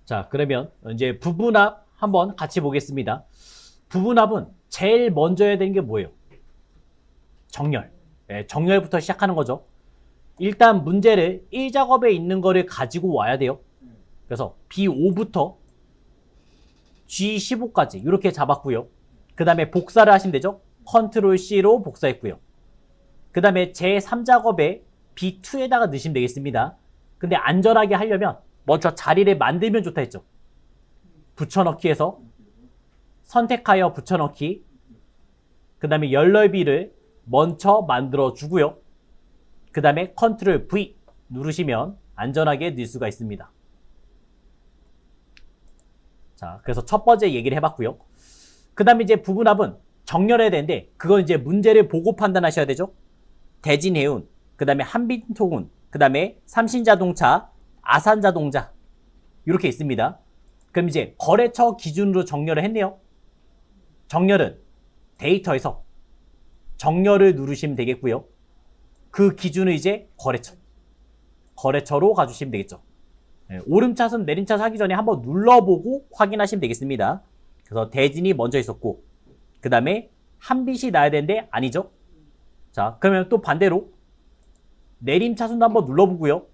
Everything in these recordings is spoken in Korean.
자, 그러면 이제 부분합 한번 같이 보겠습니다. 부분합은 제일 먼저 해야 되는 게 뭐예요? 정렬. 네, 정렬부터 시작하는 거죠. 일단 문제를 1작업에 있는 거를 가지고 와야 돼요. 그래서 B5부터 G15까지 이렇게 잡았고요. 그 다음에 복사를 하시면 되죠. 컨트롤 C로 복사했고요. 그 다음에 제3작업에 B2에다가 넣으시면 되겠습니다. 근데 안전하게 하려면 먼저 자리를 만들면 좋다 했죠. 붙여넣기에서 선택하여 붙여넣기, 그 다음에 열 넓이를 먼저 만들어 주고요. 그 다음에 컨트롤 V 누르시면 안전하게 넣을 수가 있습니다. 자, 그래서 첫 번째 얘기를 해봤고요. 그 다음에 이제 부분합은 정렬해야 되는데 그건 이제 문제를 보고 판단하셔야 되죠. 대진해운, 그 다음에 한빈통운, 그 다음에 삼신자동차, 아산자동차 이렇게 있습니다. 그럼 이제 거래처 기준으로 정렬을 했네요. 정렬은 데이터에서 정렬을 누르시면 되겠고요. 그 기준은 이제 거래처로 가주시면 되겠죠. 네, 오름차순 내림차순 하기 전에 한번 눌러보고 확인하시면 되겠습니다. 그래서 대진이 먼저 있었고 그 다음에 한빛이 나야 되는데 아니죠. 자, 그러면 또 반대로 내림차순도 한번 눌러보고요.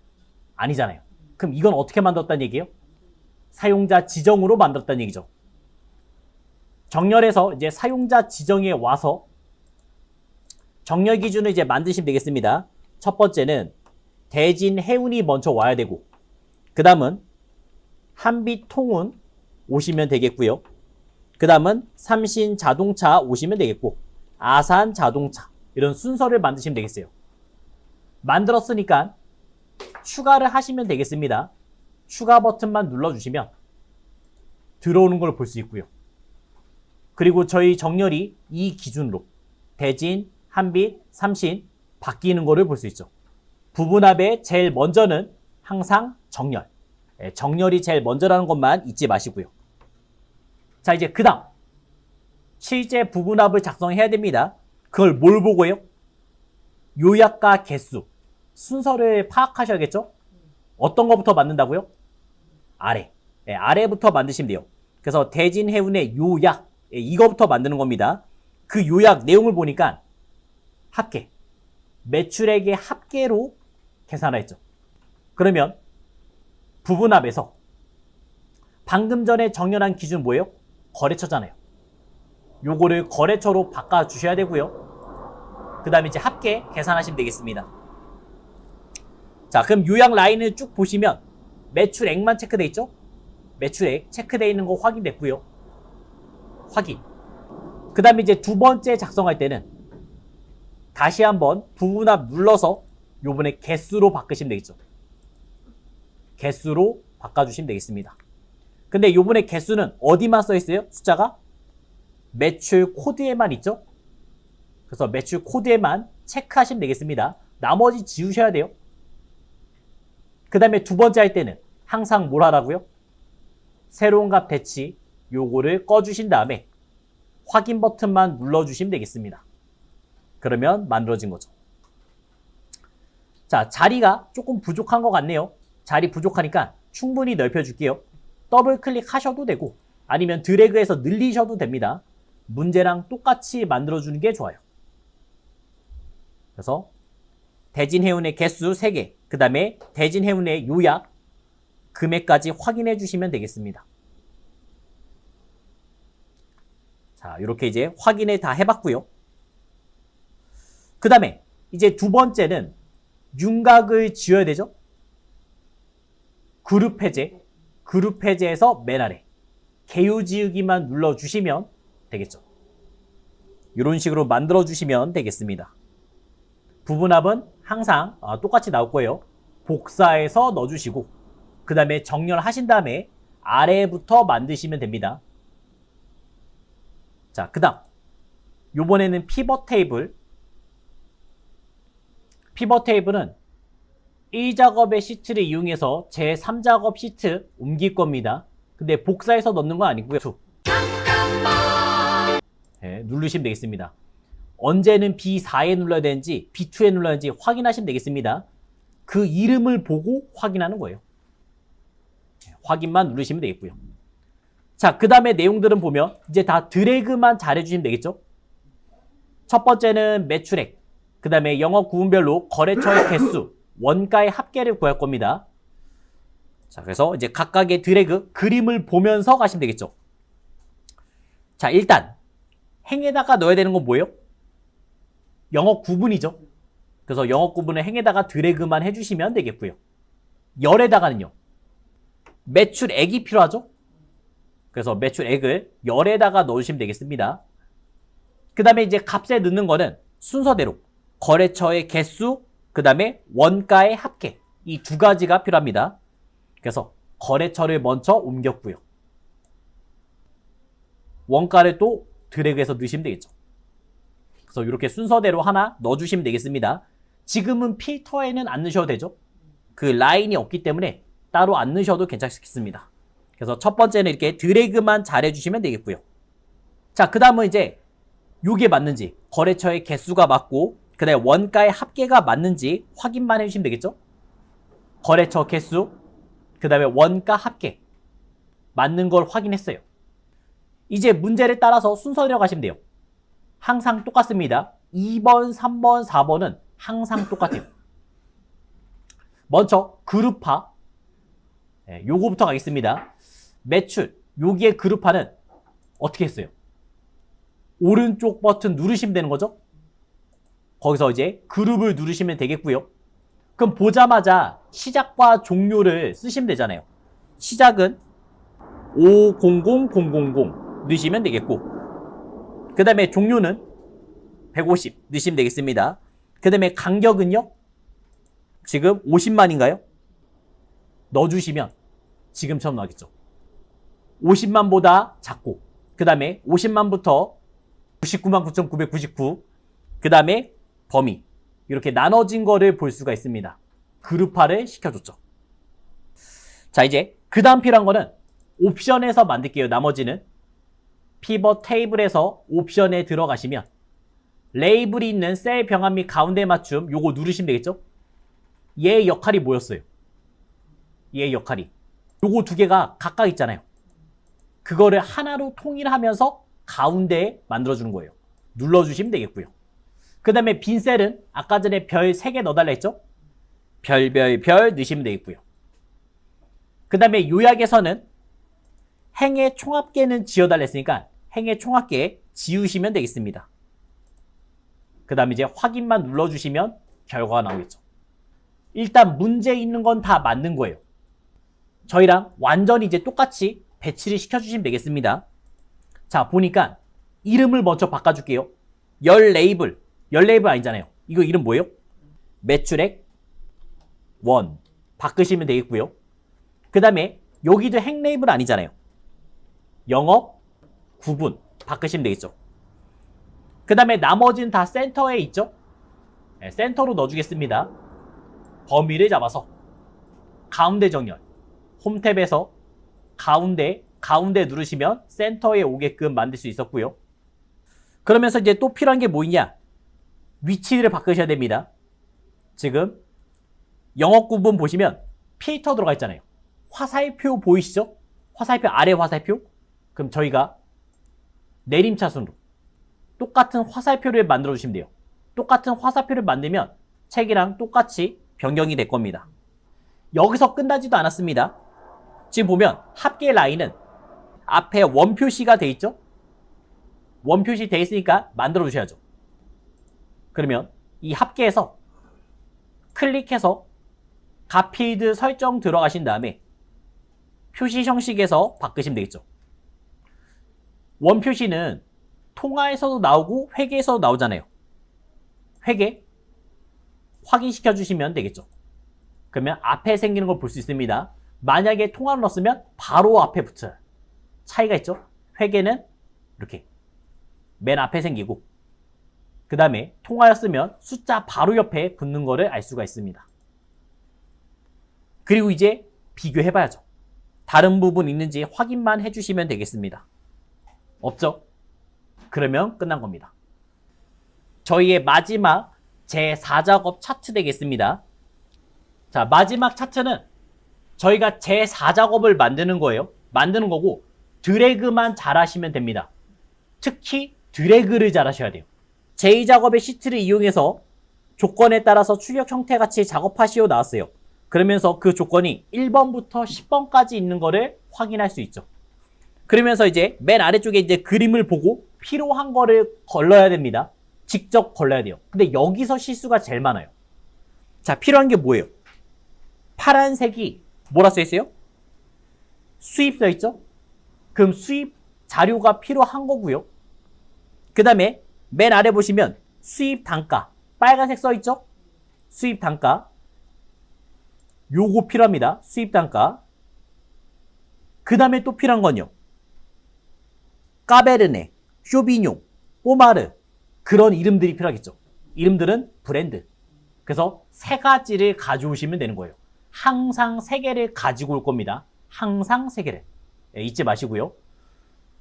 아니잖아요. 그럼 이건 어떻게 만들었다는 얘기예요? 사용자 지정으로 만들었다는 얘기죠. 정렬해서 이제 사용자 지정에 와서 정렬 기준을 이제 만드시면 되겠습니다. 첫 번째는 대진 해운이 먼저 와야 되고 그 다음은 한빛통운 오시면 되겠고요. 그 다음은 삼신자동차 오시면 되겠고 아산자동차 이런 순서를 만드시면 되겠어요. 만들었으니까 추가를 하시면 되겠습니다. 추가 버튼만 눌러주시면 들어오는 걸 볼 수 있고요. 그리고 저희 정렬이 이 기준으로 대진, 한빛, 삼신 바뀌는 거를 볼 수 있죠. 부분합의 제일 먼저는 항상 정렬. 정렬이 제일 먼저라는 것만 잊지 마시고요. 자, 이제 그 다음 실제 부분합을 작성해야 됩니다. 그걸 뭘 보고요? 요약과 개수, 순서를 파악하셔야겠죠? 어떤 것부터 만든다고요? 아래. 아래부터 만드시면 돼요. 그래서 대진 해운의 요약, 이거부터 만드는 겁니다. 그 요약 내용을 보니까 합계, 매출액의 합계로 계산했죠. 그러면 부분합에서 방금 전에 정렬한 기준 뭐예요? 거래처잖아요. 요거를 거래처로 바꿔주셔야 되고요. 그 다음에 이제 합계 계산하시면 되겠습니다. 자, 그럼 요약 라인을 쭉 보시면 매출액만 체크되어 있죠? 매출액 체크되어 있는 거 확인됐고요. 확인. 그 다음에 이제 두 번째 작성할 때는 다시 한번 부분합 눌러서 요번에 개수로 바꾸시면 되겠죠. 개수로 바꿔주시면 되겠습니다. 근데 요번에 개수는 어디만 써 있어요? 숫자가? 매출 코드에만 있죠? 그래서 매출 코드에만 체크하시면 되겠습니다. 나머지 지우셔야 돼요. 그 다음에 두 번째 할 때는 항상 뭘 하라고요? 새로운 값 대치 요거를 꺼주신 다음에 확인 버튼만 눌러주시면 되겠습니다. 그러면 만들어진 거죠. 자, 자리가 조금 부족한 것 같네요. 자리 부족하니까 충분히 넓혀줄게요. 더블 클릭하셔도 되고 아니면 드래그해서 늘리셔도 됩니다. 문제랑 똑같이 만들어주는 게 좋아요. 그래서 대진해운의 개수 3개, 그 다음에 대진해운의 요약, 금액까지 확인해 주시면 되겠습니다. 자, 이렇게 이제 확인을 다 해봤고요. 그 다음에 이제 두 번째는 윤곽을 지어야 되죠. 그룹 해제, 그룹 해제에서 맨 아래 개요 지우기만 눌러주시면 되겠죠. 이런 식으로 만들어주시면 되겠습니다. 부분합은 항상 똑같이 나올 거예요. 복사해서 넣어주시고 그 다음에 정렬하신 다음에 아래부터 만드시면 됩니다. 자, 그 다음 요번에는 피벗 테이블. 피벗 테이블은 1작업의 시트를 이용해서 제3작업 시트 옮길 겁니다. 근데 복사해서 넣는 건 아니고요. 네, 누르시면 되겠습니다. 언제는 B4에 눌러야 되는지 B2에 눌러야 되는지 확인하시면 되겠습니다. 그 이름을 보고 확인하는 거예요. 확인만 누르시면 되겠고요. 자, 그 다음에 내용들은 보면 이제 다 드래그만 잘 해주시면 되겠죠. 첫 번째는 매출액, 그 다음에 영업 구분별로 거래처의 개수, 원가의 합계를 구할 겁니다. 자, 그래서 이제 각각의 드래그 그림을 보면서 가시면 되겠죠. 자, 일단 행에다가 넣어야 되는 건 뭐예요? 영업 구분이죠. 그래서 영업 구분을 행에다가 드래그만 해주시면 되겠고요. 열에다가는요, 매출액이 필요하죠. 그래서 매출액을 열에다가 넣으시면 되겠습니다. 그 다음에 이제 값에 넣는 거는 순서대로 거래처의 개수, 그 다음에 원가의 합계, 이 두 가지가 필요합니다. 그래서 거래처를 먼저 옮겼고요. 원가를 또 드래그해서 넣으시면 되겠죠. 그래서 이렇게 순서대로 하나 넣어주시면 되겠습니다. 지금은 필터에는 안 넣으셔도 되죠. 그 라인이 없기 때문에 따로 안 넣으셔도 괜찮겠습니다. 그래서 첫 번째는 이렇게 드래그만 잘 해주시면 되겠고요. 자, 그 다음은 이제 요게 맞는지, 거래처의 개수가 맞고 그 다음에 원가의 합계가 맞는지 확인만 해주시면 되겠죠. 거래처 개수, 그 다음에 원가 합계 맞는 걸 확인했어요. 이제 문제를 따라서 순서대로 가시면 돼요. 항상 똑같습니다. 2번, 3번, 4번은 항상 똑같아요. 먼저 그룹화, 요거부터 가겠습니다. 매출, 여기에 그룹화는 어떻게 했어요? 오른쪽 버튼 누르시면 되는 거죠. 거기서 이제 그룹을 누르시면 되겠고요. 그럼 보자마자 시작과 종료를 쓰시면 되잖아요. 시작은 500000 넣으시면 되겠고, 그 다음에 종료는 150 넣으시면 되겠습니다. 그 다음에 간격은요, 지금 50만인가요? 넣어주시면 지금처럼 나오겠죠. 50만보다 작고, 그 다음에 50만부터 999,999, 그 다음에 범위, 이렇게 나눠진 거를 볼 수가 있습니다. 그룹화를 시켜줬죠. 자, 이제 그 다음 필요한 거는 옵션에서 만들게요. 나머지는 피벗 테이블에서 옵션에 들어가시면 레이블이 있는 셀 병합 및 가운데 맞춤, 요거 누르시면 되겠죠. 얘의 역할이 뭐였어요? 얘의 역할이 요거 두 개가 각각 있잖아요. 그거를 하나로 통일하면서 가운데에 만들어주는 거예요. 눌러주시면 되겠고요. 그 다음에 빈 셀은 아까 전에 별 3개 넣어달라 했죠? 별 넣으시면 되겠고요. 그 다음에 요약에서는 행의 총합계는 지어달라 했으니까 행의 총합계 지우시면 되겠습니다. 그 다음에 이제 확인만 눌러주시면 결과가 나오겠죠. 일단 문제 있는 건 다 맞는 거예요. 저희랑 완전히 이제 똑같이 배치를 시켜주시면 되겠습니다. 자, 보니까 이름을 먼저 바꿔줄게요. 열 레이블 아니잖아요. 이거 이름 뭐예요? 매출액 원 바꾸시면 되겠고요. 그 다음에 여기도 행 레이블 아니잖아요. 영업 구분 바꾸시면 되겠죠. 그 다음에 나머지는 다 센터에 있죠. 네, 센터로 넣어주겠습니다. 범위를 잡아서 가운데 정렬, 홈탭에서 가운데 누르시면 센터에 오게끔 만들 수 있었고요. 그러면서 이제 또 필요한 게 뭐냐? 위치를 바꾸셔야 됩니다. 지금 영업 구분 보시면 필터 들어가 있잖아요. 화살표 보이시죠? 화살표, 아래 화살표? 그럼 저희가 내림차순으로 똑같은 화살표를 만들어 주시면 돼요. 똑같은 화살표를 만들면 책이랑 똑같이 변경이 될 겁니다. 여기서 끝나지도 않았습니다. 지금 보면 합계 라인은 앞에 원 표시가 돼 있죠? 원 표시 돼 있으니까 만들어 주셔야죠. 그러면 이 합계에서 클릭해서 가필드 설정 들어가신 다음에 표시 형식에서 바꾸시면 되겠죠. 원 표시는 통화에서도 나오고 회계에서도 나오잖아요. 회계 확인시켜 주시면 되겠죠. 그러면 앞에 생기는 걸 볼 수 있습니다. 만약에 통화를 넣었으면 바로 앞에 붙어요. 차이가 있죠. 회계는 이렇게 맨 앞에 생기고, 그 다음에 통화였으면 숫자 바로 옆에 붙는 거를 알 수가 있습니다. 그리고 이제 비교해봐야죠. 다른 부분 있는지 확인만 해주시면 되겠습니다. 없죠? 그러면 끝난 겁니다. 저희의 마지막 제4작업 차트 되겠습니다. 자, 마지막 차트는 저희가 제4작업을 만드는 거예요. 만드는 거고 드래그만 잘 하시면 됩니다. 특히 드래그를 잘 하셔야 돼요. 제2작업의 시트를 이용해서 조건에 따라서 출력 형태 같이 작업하시오 나왔어요. 그러면서 그 조건이 1번부터 10번까지 있는 거를 확인할 수 있죠. 그러면서 이제 맨 아래쪽에 이제 그림을 보고 필요한 거를 걸러야 됩니다. 직접 걸러야 돼요. 근데 여기서 실수가 제일 많아요. 자, 필요한 게 뭐예요? 파란색이 뭐라 써 있어요? 수입 써 있죠? 그럼 수입 자료가 필요한 거고요. 그 다음에 맨 아래 보시면 수입 단가 빨간색 써 있죠? 수입 단가 요거 필요합니다. 수입 단가. 그 다음에 또 필요한 건요. 까베르네, 쇼비뇽, 포마르 그런 이름들이 필요하겠죠. 이름들은 브랜드. 그래서 세 가지를 가져오시면 되는 거예요. 항상 세 개를 가지고 올 겁니다. 항상 세 개를. 잊지 마시고요.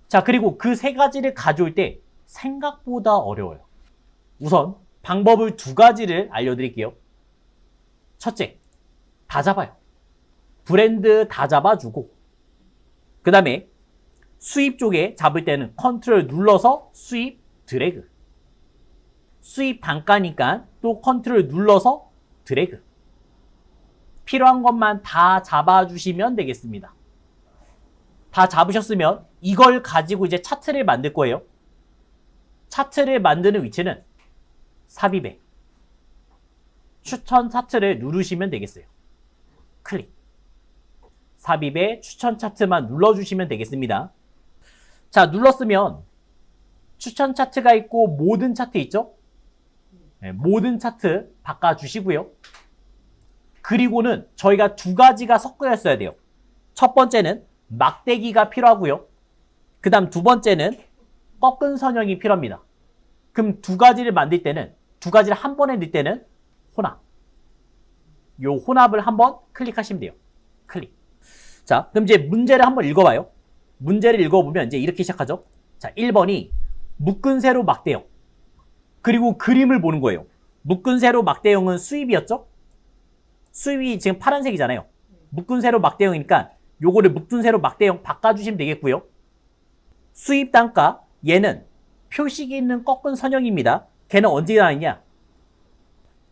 자, 그리고 그 세 가지를 가져올 때 생각보다 어려워요. 우선 방법을 두 가지를 알려드릴게요. 첫째, 다 잡아요. 브랜드 다 잡아주고 그 다음에 수입 쪽에 잡을 때는 컨트롤 눌러서 수입 드래그. 수입 단가니까 또 컨트롤 눌러서 드래그. 필요한 것만 다 잡아주시면 되겠습니다. 다 잡으셨으면 이걸 가지고 이제 차트를 만들 거예요. 차트를 만드는 위치는 삽입에 추천 차트를 누르시면 되겠어요. 클릭. 삽입에 추천 차트만 눌러주시면 되겠습니다. 자, 눌렀으면 추천 차트가 있고 모든 차트 있죠? 네, 모든 차트 바꿔주시고요. 그리고는 저희가 두 가지가 섞여있어야 돼요. 첫 번째는 막대기가 필요하고요. 그 다음 두 번째는 꺾은 선형이 필요합니다. 그럼 두 가지를 만들 때는, 두 가지를 한 번에 넣을 때는 혼합. 요 혼합을 한번 클릭하시면 돼요. 클릭. 자, 그럼 이제 문제를 한번 읽어봐요. 문제를 읽어보면 이제 이렇게 시작하죠. 자, 1번이 묶은 세로 막대형. 그리고 그림을 보는 거예요. 묶은 세로 막대형은 수입이었죠? 수입이 지금 파란색이잖아요. 묶은 세로 막대형이니까 요거를 묶은 세로 막대형 바꿔주시면 되겠고요. 수입 단가, 얘는 표식이 있는 꺾은 선형입니다. 걔는 언제 나왔냐?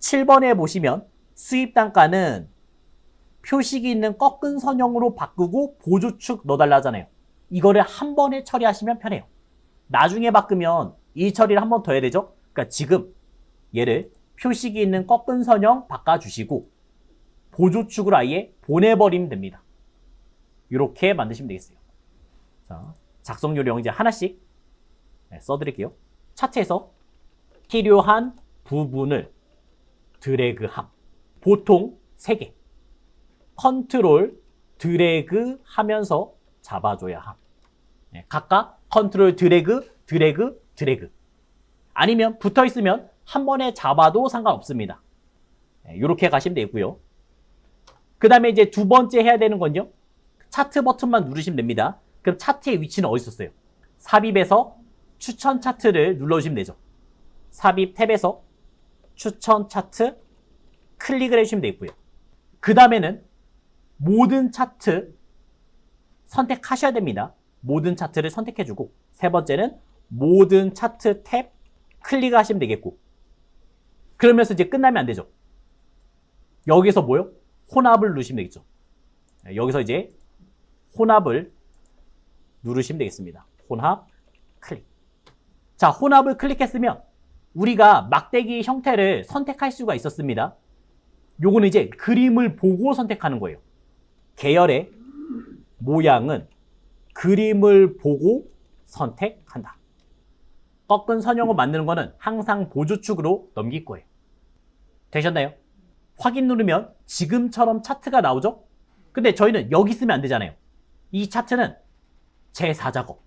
7번에 보시면 수입 단가는 표식이 있는 꺾은 선형으로 바꾸고 보조축 넣어달라 하잖아요. 이거를 한 번에 처리하시면 편해요. 나중에 바꾸면 이 처리를 한 번 더 해야 되죠. 그러니까 지금 얘를 표식이 있는 꺾은 선형 바꿔주시고 보조축으로 아예 보내버리면 됩니다. 이렇게 만드시면 되겠어요. 자, 작성 요령 이제 하나씩 써드릴게요. 차트에서 필요한 부분을 드래그함. 보통 3개. 컨트롤 드래그 하면서 잡아줘야 함. 각각 컨트롤 드래그, 드래그, 드래그. 아니면 붙어 있으면 한 번에 잡아도 상관없습니다. 이렇게 가시면 되고요. 그 다음에 이제 두 번째 해야 되는 건요. 차트 버튼만 누르시면 됩니다. 그럼 차트의 위치는 어디 있었어요? 삽입에서 추천 차트를 눌러주시면 되죠. 삽입 탭에서 추천 차트 클릭을 해주시면 되고요. 그 다음에는 모든 차트 선택하셔야 됩니다. 모든 차트를 선택해주고 세 번째는 모든 차트 탭 클릭하시면 되겠고 그러면서 이제 끝나면 안 되죠. 여기서 뭐요? 혼합을 누르시면 되겠죠. 여기서 이제 혼합을 누르시면 되겠습니다. 혼합 클릭. 자, 혼합을 클릭했으면 우리가 막대기 형태를 선택할 수가 있었습니다. 요거는 이제 그림을 보고 선택하는 거예요. 계열의 모양은 그림을 보고 선택한다. 꺾은 선형을 만드는 거는 항상 보조축으로 넘길 거예요. 되셨나요? 확인 누르면 지금처럼 차트가 나오죠? 근데 저희는 여기 쓰면 안 되잖아요. 이 차트는 제4작업.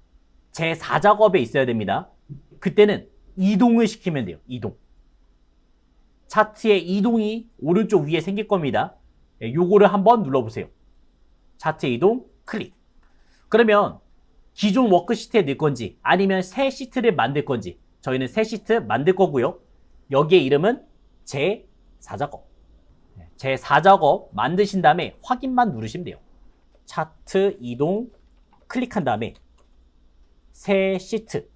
제4작업에 있어야 됩니다. 그때는 이동을 시키면 돼요. 이동. 차트의 이동이 오른쪽 위에 생길 겁니다. 요거를 한번 눌러보세요. 차트 이동 클릭. 그러면 기존 워크시트에 넣을 건지 아니면 새 시트를 만들 건지 저희는 새 시트 만들 거고요. 여기에 이름은 제4작업. 제 4작업 만드신 다음에 확인만 누르시면 돼요. 차트 이동 클릭한 다음에 새 시트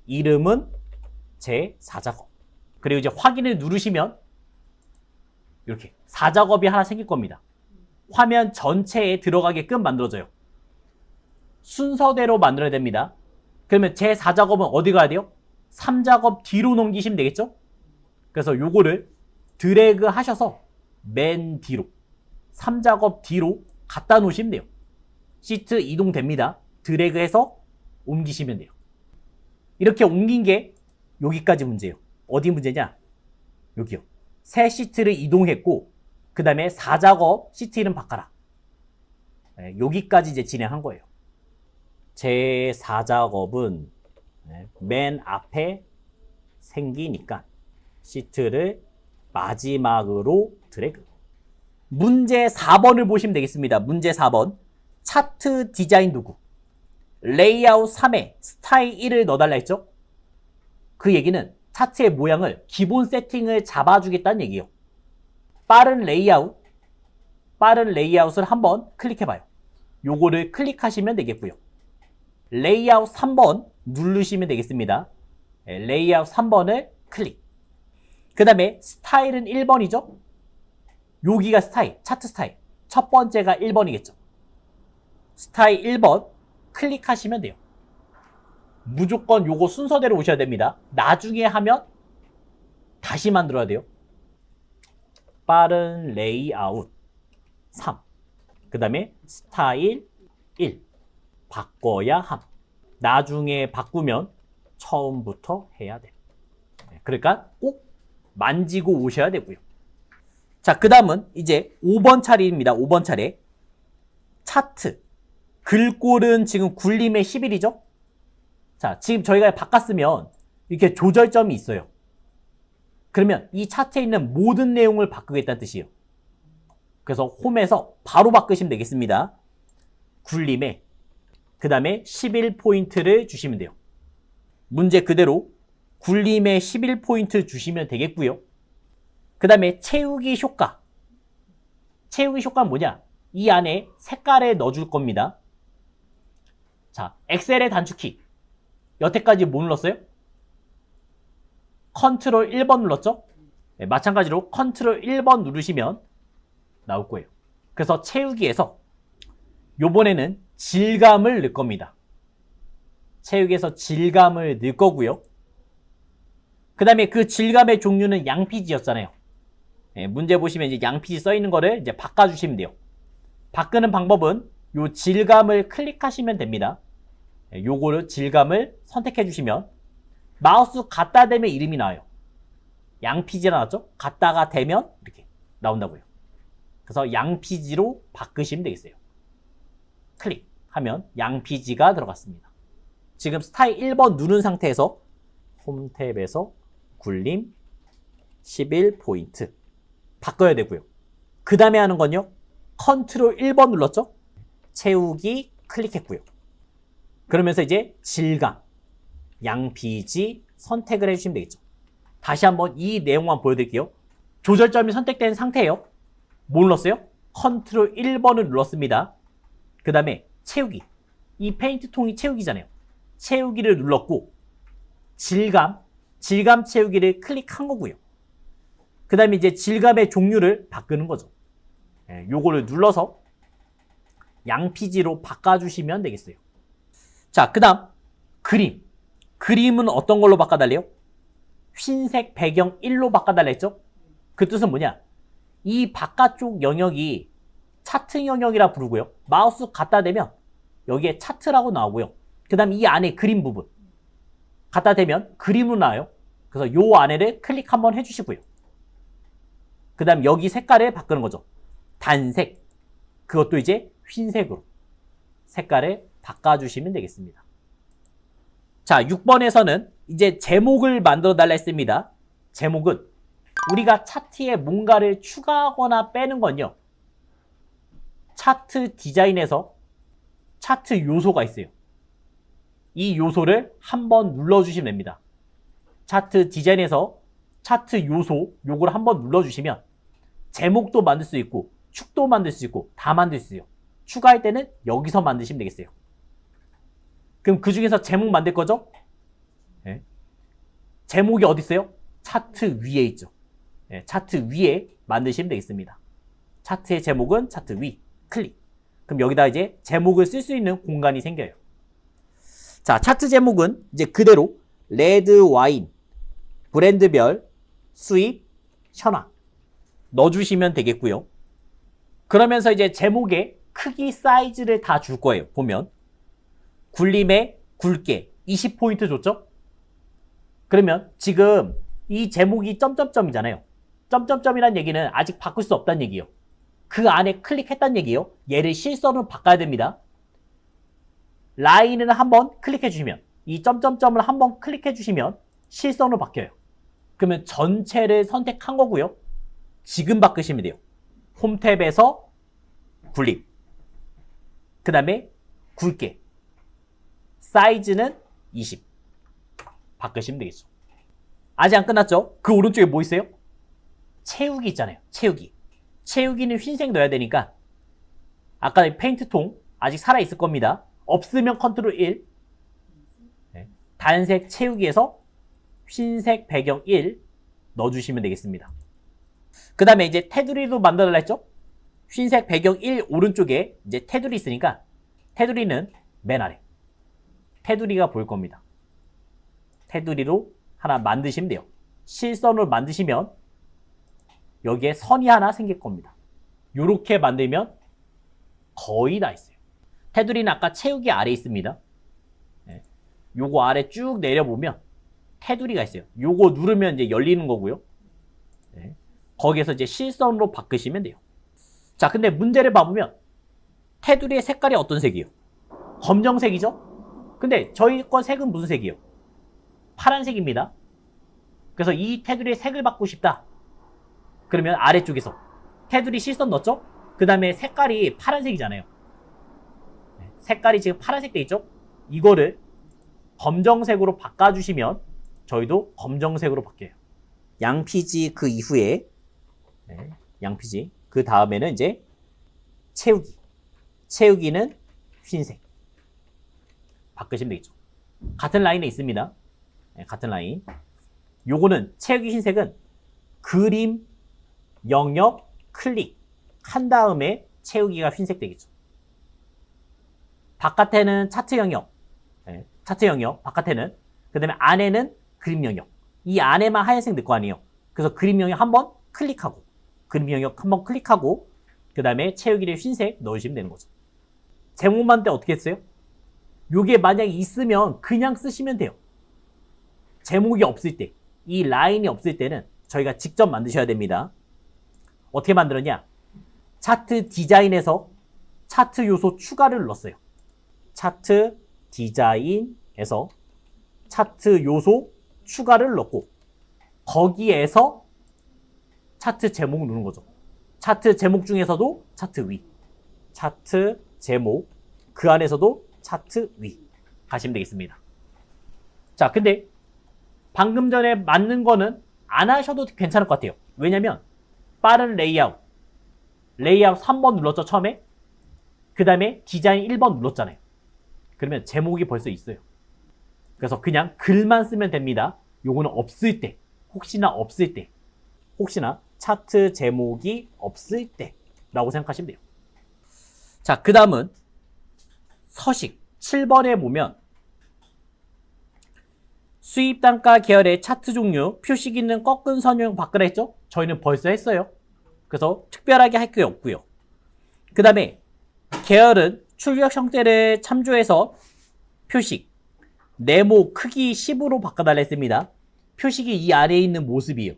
이름은 제 4작업. 그리고 이제 확인을 누르시면 이렇게 4작업이 하나 생길 겁니다. 화면 전체에 들어가게끔 만들어져요. 순서대로 만들어야 됩니다. 그러면 제 4작업은 어디 가야 돼요? 3작업 뒤로 넘기시면 되겠죠? 그래서 요거를 드래그 하셔서 맨 뒤로 3작업 뒤로 갖다 놓으시면 돼요. 시트 이동됩니다. 드래그해서 옮기시면 돼요. 이렇게 옮긴 게 여기까지 문제예요. 어디 문제냐? 여기요. 새 시트를 이동했고 그 다음에 4작업 시트 이름 바꿔라. 여기까지 이제 진행한 거예요. 제 4작업은 맨 앞에 생기니까 시트를 마지막으로 드래그. 문제 4번을 보시면 되겠습니다. 문제 4번. 차트 디자인 도구. 레이아웃 3에 스타일 1을 넣어달라 했죠? 그 얘기는 차트의 모양을 기본 세팅을 잡아주겠다는 얘기예요. 빠른 레이아웃을 한번 클릭해봐요. 요거를 클릭하시면 되겠고요. 레이아웃 3번 누르시면 되겠습니다. 레이아웃 3번을 클릭. 그 다음에 스타일은 1번이죠? 여기가 스타일, 차트 스타일. 첫 번째가 1번이겠죠. 스타일 1번 클릭하시면 돼요. 무조건 요거 순서대로 오셔야 됩니다. 나중에 하면 다시 만들어야 돼요. 빠른 레이아웃 3. 그 다음에 스타일 1. 바꿔야 함. 나중에 바꾸면 처음부터 해야 돼. 그러니까 꼭 만지고 오셔야 되고요. 자, 그 다음은 이제 5번 차례입니다. 5번 차례. 차트. 글꼴은 지금 굴림의 11이죠? 자, 지금 저희가 바꿨으면 이렇게 조절점이 있어요. 그러면 이 차트에 있는 모든 내용을 바꾸겠다는 뜻이에요. 그래서 홈에서 바로 바꾸시면 되겠습니다. 굴림에 그 다음에 11포인트를 주시면 돼요. 문제 그대로 굴림에 11포인트 주시면 되겠고요. 그 다음에 채우기 효과. 채우기 효과는 뭐냐? 이 안에 색깔을 넣어줄 겁니다. 자, 엑셀의 단축키. 여태까지 뭐 눌렀어요? 컨트롤 1번 눌렀죠? 네, 마찬가지로 컨트롤 1번 누르시면 나올 거예요. 그래서 채우기에서 요번에는 질감을 넣을 겁니다. 채우기에서 질감을 넣을 거고요. 그 다음에 그 질감의 종류는 양피지였잖아요. 네, 문제 보시면 이제 양피지 써 있는 거를 이제 바꿔주시면 돼요. 바꾸는 방법은 요 질감을 클릭하시면 됩니다. 네, 요거를 질감을 선택해 주시면 마우스 갖다 대면 이름이 나와요. 양피지가 나왔죠? 갖다가 대면 이렇게 나온다고요. 그래서 양피지로 바꾸시면 되겠어요. 클릭하면 양피지가 들어갔습니다. 지금 스타일 1번 누른 상태에서 홈 탭에서 굴림 11포인트 바꿔야 되고요. 그 다음에 하는 건요. 컨트롤 1번 눌렀죠? 채우기 클릭했고요. 그러면서 이제 질감, 양피지 선택을 해주시면 되겠죠. 다시 한번 이 내용만 보여드릴게요. 조절점이 선택된 상태예요. 뭐 눌렀어요? 컨트롤 1번을 눌렀습니다. 그 다음에 채우기. 이 페인트 통이 채우기잖아요. 채우기를 눌렀고 질감 채우기를 클릭한 거고요. 그 다음에 이제 질감의 종류를 바꾸는 거죠. 요거를 눌러서 양피지로 바꿔주시면 되겠어요. 자, 그 다음 그림. 그림은 어떤 걸로 바꿔달래요? 흰색 배경 1로 바꿔달라 했죠? 그 뜻은 뭐냐? 이 바깥쪽 영역이 차트 영역이라 부르고요. 마우스 갖다 대면 여기에 차트라고 나오고요. 그 다음 이 안에 그림 부분 갖다 대면 그림으로 나와요. 그래서 요 안에를 클릭 한번 해주시고요. 그 다음 여기 색깔을 바꾸는 거죠. 단색. 그것도 이제 흰색으로 색깔을 바꿔주시면 되겠습니다. 자, 6번에서는 이제 제목을 만들어 달라 했습니다. 제목은 우리가 차트에 뭔가를 추가하거나 빼는 건요. 차트 디자인에서 차트 요소가 있어요. 이 요소를 한번 눌러주시면 됩니다. 차트 디자인에서 차트 요소 요걸 한번 눌러주시면 제목도 만들 수 있고 축도 만들 수 있고 다 만들 수 있어요. 추가할 때는 여기서 만드시면 되겠어요. 그럼 그 중에서 제목 만들 거죠? 네. 제목이 어디 있어요? 차트 위에 있죠. 네. 차트 위에 만드시면 되겠습니다. 차트의 제목은 차트 위, 클릭. 그럼 여기다 이제 제목을 쓸 수 있는 공간이 생겨요. 자, 차트 제목은 이제 그대로 레드 와인, 브랜드별, 수입, 현황 넣어주시면 되겠고요. 그러면서 이제 제목에 크기, 사이즈를 다 줄 거예요. 보면 굴림에 굵게 20포인트 줬죠? 그러면 지금 이 제목이 점점점이잖아요. 점점점이란 얘기는 아직 바꿀 수 없다는 얘기예요. 그 안에 클릭했다는 얘기예요. 얘를 실선으로 바꿔야 됩니다. 라인을 한번 클릭해 주시면, 이 점점점을 한번 클릭해 주시면 실선으로 바뀌어요. 그러면 전체를 선택한 거고요. 지금 바꾸시면 돼요. 홈 탭에서 굴림, 그 다음에 굵게, 사이즈는 20 바꾸시면 되겠죠. 아직 안 끝났죠? 그 오른쪽에 뭐 있어요? 채우기 있잖아요. 채우기. 채우기는 흰색 넣어야 되니까 아까 페인트통 아직 살아있을 겁니다. 없으면 컨트롤 1. 네. 단색 채우기에서 흰색 배경 1 넣어주시면 되겠습니다. 그 다음에 이제 테두리도 만들어달라 했죠? 흰색 배경 1 오른쪽에 이제 테두리 있으니까 테두리는 맨 아래. 테두리가 보일 겁니다. 테두리로 하나 만드시면 돼요. 실선으로 만드시면 여기에 선이 하나 생길 겁니다. 이렇게 만들면 거의 다 있어요. 테두리는 아까 채우기 아래 있습니다. 네. 요거 아래 쭉 내려보면 테두리가 있어요. 요거 누르면 이제 열리는 거고요. 네. 거기에서 이제 실선으로 바꾸시면 돼요. 자, 근데 문제를 봐보면 테두리의 색깔이 어떤 색이에요? 검정색이죠? 근데 저희 거 색은 무슨 색이에요? 파란색입니다. 그래서 이 테두리의 색을 바꾸고 싶다. 그러면 아래쪽에서 테두리 실선 넣었죠? 그 다음에 색깔이 파란색이잖아요. 색깔이 지금 파란색 돼 있죠? 이거를 검정색으로 바꿔주시면 저희도 검정색으로 바뀌어요. 양피지 그 이후에 양피지 그 다음에는 이제 채우기. 채우기는 흰색 바꾸시면 되겠죠. 같은 라인에 있습니다. 같은 라인. 요거는 채우기 흰색은 그림, 영역, 클릭 한 다음에 채우기가 흰색 되겠죠. 바깥에는 차트 영역, 차트 영역 바깥에는, 그 다음에 안에는 그림 영역. 이 안에만 하얀색 넣을 거 아니에요. 그래서 그림 영역 한번 클릭하고, 그림 영역 한번 클릭하고, 그 다음에 채우기를 흰색 넣으시면 되는 거죠. 제목만 때 어떻게 했어요? 요게 만약에 있으면 그냥 쓰시면 돼요. 제목이 없을 때, 이 라인이 없을 때는 저희가 직접 만드셔야 됩니다. 어떻게 만들었냐? 차트 디자인에서 차트 요소 추가를 넣었어요. 차트 디자인에서 차트 요소 추가를 넣고 거기에서 차트 제목을 누르는 거죠. 차트 제목 중에서도 차트 위, 차트 제목 그 안에서도 차트 위 가시면 되겠습니다. 자, 근데 방금 전에 맞는 거는 안 하셔도 괜찮을 것 같아요. 왜냐면 빠른 레이아웃 3번 눌렀죠, 처음에? 그 다음에 디자인 1번 눌렀잖아요. 그러면 제목이 벌써 있어요. 그래서 그냥 글만 쓰면 됩니다. 요거는 없을 때, 혹시나 없을 때, 혹시나 차트 제목이 없을 때 라고 생각하시면 돼요. 자, 그 다음은 서식 7번에 보면 수입 단가 계열의 차트 종류 표식 있는 꺾은 선형 바꾸라 했죠? 저희는 벌써 했어요. 그래서 특별하게 할 게 없고요. 그 다음에 계열은 출력 형태를 참조해서 표식, 네모 크기 10으로 바꿔달라 했습니다. 표식이 이 아래에 있는 모습이에요.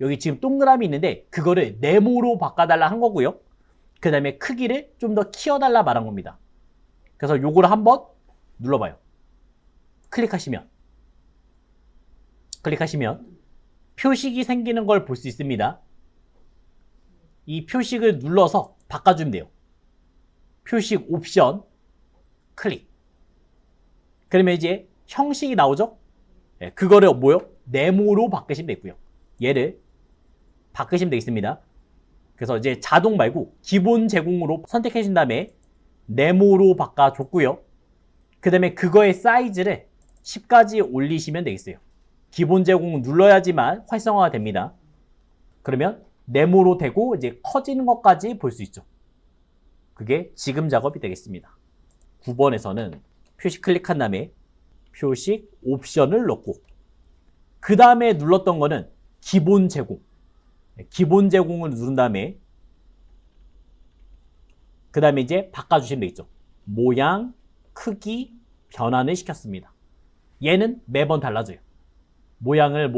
여기 지금 동그라미 있는데 그거를 네모로 바꿔달라 한 거고요. 그 다음에 크기를 좀 더 키워달라 말한 겁니다. 그래서 요거를 한번 눌러봐요. 클릭하시면 표식이 생기는 걸 볼 수 있습니다. 이 표식을 눌러서 바꿔주면 돼요. 표식 옵션 클릭. 그러면 이제 형식이 나오죠? 네, 그거를 뭐요? 네모로 바꾸시면 되고요. 얘를 바꾸시면 되겠습니다. 그래서 이제 자동 말고 기본 제공으로 선택해 주신 다음에 네모로 바꿔줬고요. 그 다음에 그거의 사이즈를 10까지 올리시면 되겠어요. 기본 제공은 눌러야지만 활성화가 됩니다. 그러면 네모로 되고 이제 커지는 것까지 볼 수 있죠. 그게 지금 작업이 되겠습니다. 9번에서는 표시 클릭한 다음에 표식 옵션을 넣고 그 다음에 눌렀던 거는 기본 제공. 기본 제공을 누른 다음에 그 다음에 이제 바꿔주시면 되겠죠. 모양, 크기, 변환을 시켰습니다. 얘는 매번 달라져요. 모양을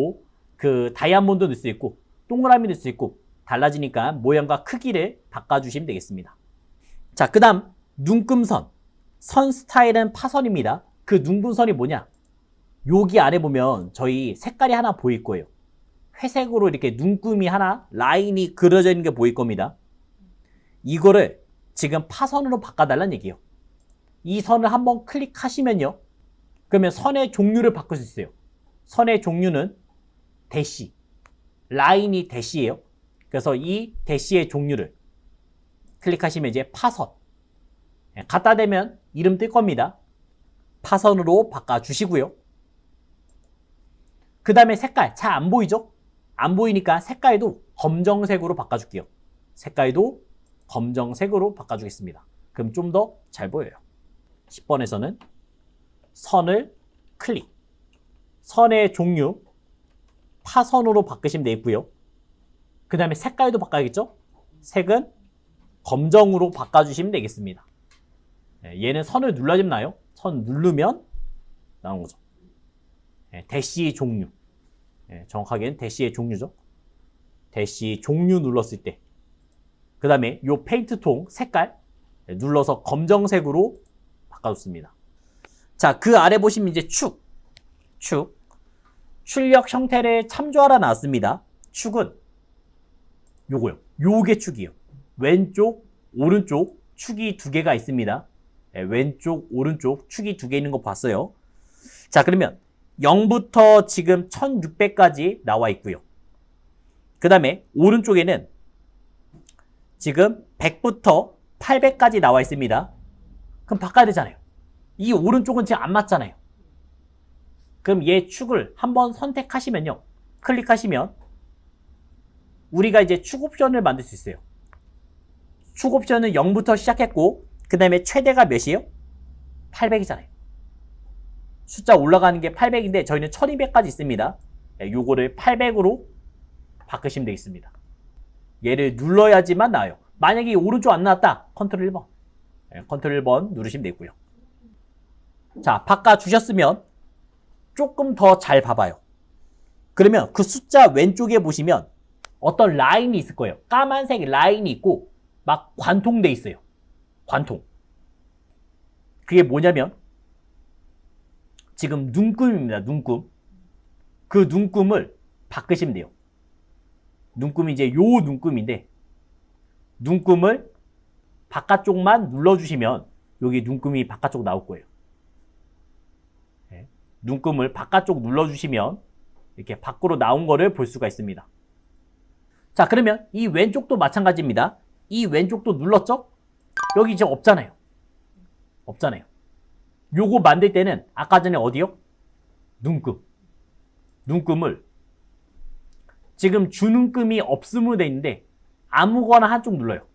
다이아몬드 넣을 수 있고 동그라미 넣을 수 있고 달라지니까 모양과 크기를 바꿔주시면 되겠습니다. 자, 그 다음 눈금선. 선 스타일은 파선입니다. 그 눈금선이 뭐냐? 여기 아래 보면 저희 색깔이 하나 보일 거예요. 회색으로 이렇게 눈금이 하나 라인이 그려져 있는 게 보일 겁니다. 이거를 지금 파선으로 바꿔달라는 얘기예요. 이 선을 한번 클릭하시면요. 그러면 선의 종류를 바꿀 수 있어요. 선의 종류는 대시. 라인이 대시예요. 그래서 이 대시의 종류를 클릭하시면 이제 파선. 갖다 대면 이름 뜰 겁니다. 파선으로 바꿔주시고요. 그 다음에 색깔. 잘 안 보이죠? 안 보이니까 색깔도 검정색으로 바꿔줄게요. 색깔도 검정색으로 바꿔주겠습니다. 그럼 좀 더 잘 보여요. 10번에서는 선을 클릭. 선의 종류 파선으로 바꾸시면 되겠고요. 그 다음에 색깔도 바꿔야겠죠? 색은 검정으로 바꿔주시면 되겠습니다. 얘는 선을 눌러주면 나요. 선 누르면 나오는 거죠. 대시 종류. 정확하게는 대시의 종류죠. 대시 종류 눌렀을 때. 그 다음에 요 페인트 통 색깔 눌러서 검정색으로 바꿔줬습니다. 자, 그 아래 보시면 이제 축. 출력 형태를 참조하라 나왔습니다. 축은 요거요. 요게 축이요. 왼쪽, 오른쪽 축이 두 개가 있습니다. 왼쪽, 오른쪽 축이 두 개 있는 거 봤어요. 자, 그러면 0부터 지금 1600까지 나와 있고요. 그 다음에 오른쪽에는 지금 100부터 800까지 나와 있습니다. 그럼 바꿔야 되잖아요. 이 오른쪽은 지금 안 맞잖아요. 그럼 얘 축을 한번 선택하시면요. 클릭하시면 우리가 이제 축 옵션을 만들 수 있어요. 축 옵션은 0부터 시작했고 그 다음에 최대가 몇이에요? 800이잖아요. 숫자 올라가는 게 800인데 저희는 1200까지 있습니다. 요거를 800으로 바꾸시면 되겠습니다. 얘를 눌러야지만 나와요. 만약에 오른쪽 안 나왔다. 컨트롤 1번. 컨트롤 1번 누르시면 되고요. 자, 바꿔주셨으면 조금 더 잘 봐봐요. 그러면 그 숫자 왼쪽에 보시면 어떤 라인이 있을 거예요. 까만색 라인이 있고 막 관통돼 있어요. 관통. 그게 뭐냐면 지금 눈금입니다. 눈금. 그 눈금을 바꾸시면 돼요. 눈금이 이제 요 눈금인데 눈금을 바깥쪽만 눌러주시면 여기 눈금이 바깥쪽 나올 거예요. 눈금을 바깥쪽 눌러주시면 이렇게 밖으로 나온 거를 볼 수가 있습니다. 자, 그러면 이 왼쪽도 마찬가지입니다. 이 왼쪽도 눌렀죠? 여기 이제 없잖아요. 없잖아요. 요거 만들 때는 아까 전에 어디요? 눈금. 눈금을 지금 주눈금이 없음으로 돼 있는데 아무거나 한쪽 눌러요.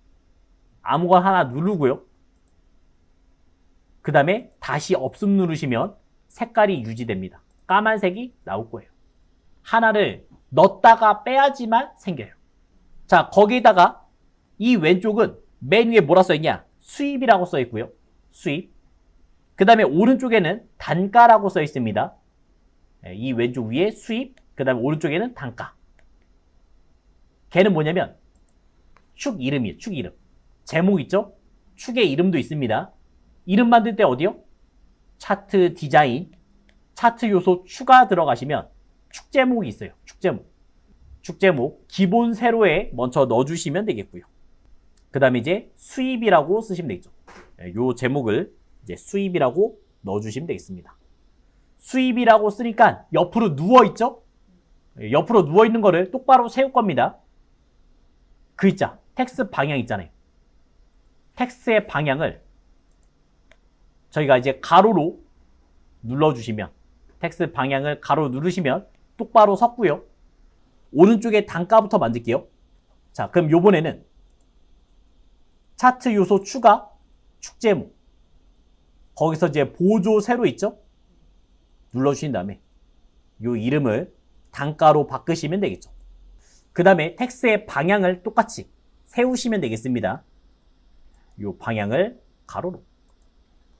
아무거나 하나 누르고요. 그 다음에 다시 없음 누르시면 색깔이 유지됩니다. 까만색이 나올 거예요. 하나를 넣었다가 빼야지만 생겨요. 자, 거기에다가 이 왼쪽은 맨 위에 뭐라 써있냐? 수입이라고 써있고요. 수입. 그 다음에 오른쪽에는 단가라고 써있습니다. 이 왼쪽 위에 수입, 그 다음에 오른쪽에는 단가. 걔는 뭐냐면 축 이름이에요. 축 이름. 제목 있죠? 축의 이름도 있습니다. 이름 만들 때 어디요? 차트 디자인, 차트 요소 추가 들어가시면 축 제목이 있어요. 축 제목. 축 제목 기본 세로에 먼저 넣어주시면 되겠고요. 그 다음에 이제 수입이라고 쓰시면 되겠죠. 요 제목을 이제 수입이라고 넣어주시면 되겠습니다. 수입이라고 쓰니까 옆으로 누워있죠? 옆으로 누워있는 거를 똑바로 세울 겁니다. 글자, 텍스 방향 있잖아요. 텍스의 방향을 저희가 이제 가로로 눌러주시면, 텍스 방향을 가로로 누르시면 똑바로 섰고요. 오른쪽에 단가부터 만들게요. 자, 그럼 요번에는 차트 요소 추가, 축제목. 거기서 이제 보조 세로 있죠? 눌러주신 다음에 요 이름을 단가로 바꾸시면 되겠죠. 그 다음에 텍스의 방향을 똑같이 세우시면 되겠습니다. 요 방향을 가로로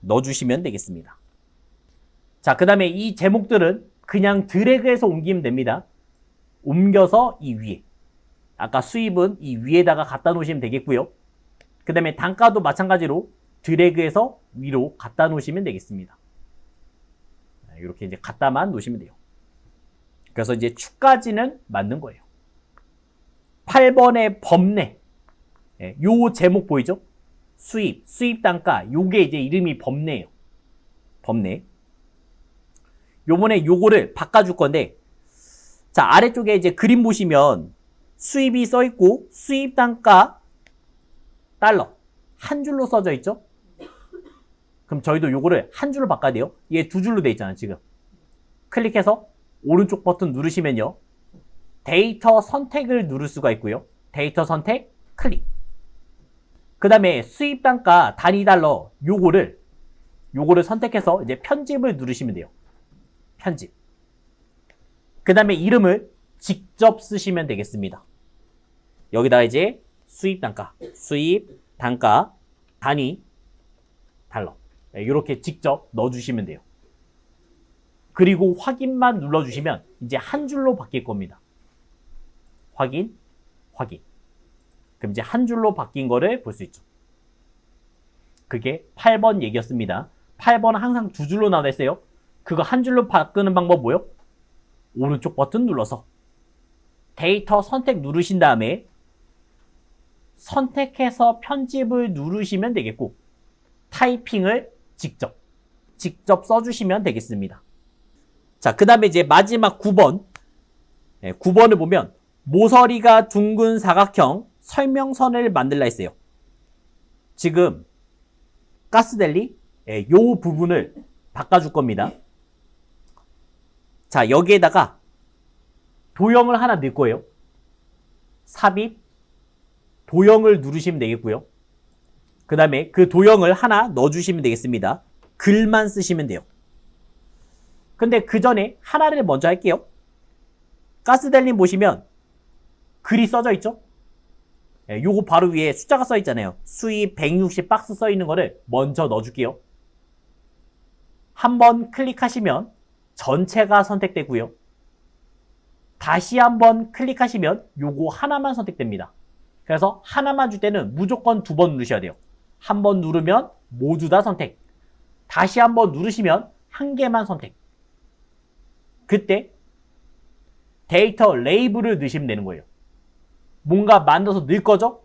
넣어주시면 되겠습니다. 자, 그 다음에 이 제목들은 그냥 드래그해서 옮기면 됩니다. 옮겨서 이 위에, 아까 수입은 이 위에다가 갖다 놓으시면 되겠고요. 그 다음에 단가도 마찬가지로 드래그해서 위로 갖다 놓으시면 되겠습니다. 이렇게 이제 갖다만 놓으시면 돼요. 그래서 이제 축까지는 맞는 거예요. 8번의 법내, 요 제목 보이죠? 수입, 수입 단가, 요게 이제 이름이 법내예요. 법내. 요번에 요거를 바꿔줄 건데, 자, 아래쪽에 이제 그림 보시면 수입이 써 있고 수입 단가 달러 한 줄로 써져 있죠? 그럼 저희도 요거를 한 줄로 바꿔야 돼요. 얘 두 줄로 돼 있잖아요, 지금. 클릭해서 오른쪽 버튼 누르시면요. 데이터 선택을 누를 수가 있고요. 데이터 선택, 클릭. 그 다음에 수입 단가 단위 달러 요거를 선택해서 이제 편집을 누르시면 돼요. 편집. 그 다음에 이름을 직접 쓰시면 되겠습니다. 여기다 이제 수입 단가, 단위, 달러. 이렇게 직접 넣어주시면 돼요. 그리고 확인만 눌러주시면 이제 한 줄로 바뀔 겁니다. 확인. 그럼 이제 한 줄로 바뀐 거를 볼 수 있죠. 그게 8번 얘기였습니다. 8번은 항상 두 줄로 나와 있어요. 그거 한 줄로 바꾸는 방법 뭐요? 오른쪽 버튼 눌러서 데이터 선택 누르신 다음에 선택해서 편집을 누르시면 되겠고, 타이핑을 직접 써주시면 되겠습니다. 자, 그 다음에 이제 마지막 9번. 9번을 보면 모서리가 둥근 사각형 설명선을 만들라 했어요. 지금 가스델리 요 부분을 바꿔줄 겁니다. 자, 여기에다가 도형을 하나 넣을 거예요. 삽입, 도형을 누르시면 되겠고요. 그 다음에 그 도형을 하나 넣어주시면 되겠습니다. 글만 쓰시면 돼요. 근데 그 전에 하나를 먼저 할게요. 가스델림 보시면 글이 써져 있죠? 요거 바로 위에 숫자가 써 있잖아요. 수입 160 박스 써 있는 거를 먼저 넣어줄게요. 한번 클릭하시면 전체가 선택되고요. 다시 한번 클릭하시면 요거 하나만 선택됩니다. 그래서 하나만 줄 때는 무조건 2번 누르셔야 돼요. 한 번 누르면 모두 다 선택. 다시 한번 누르시면 한 개만 선택. 그때 데이터 레이블을 넣으시면 되는 거예요. 뭔가 만들어서 넣을 거죠?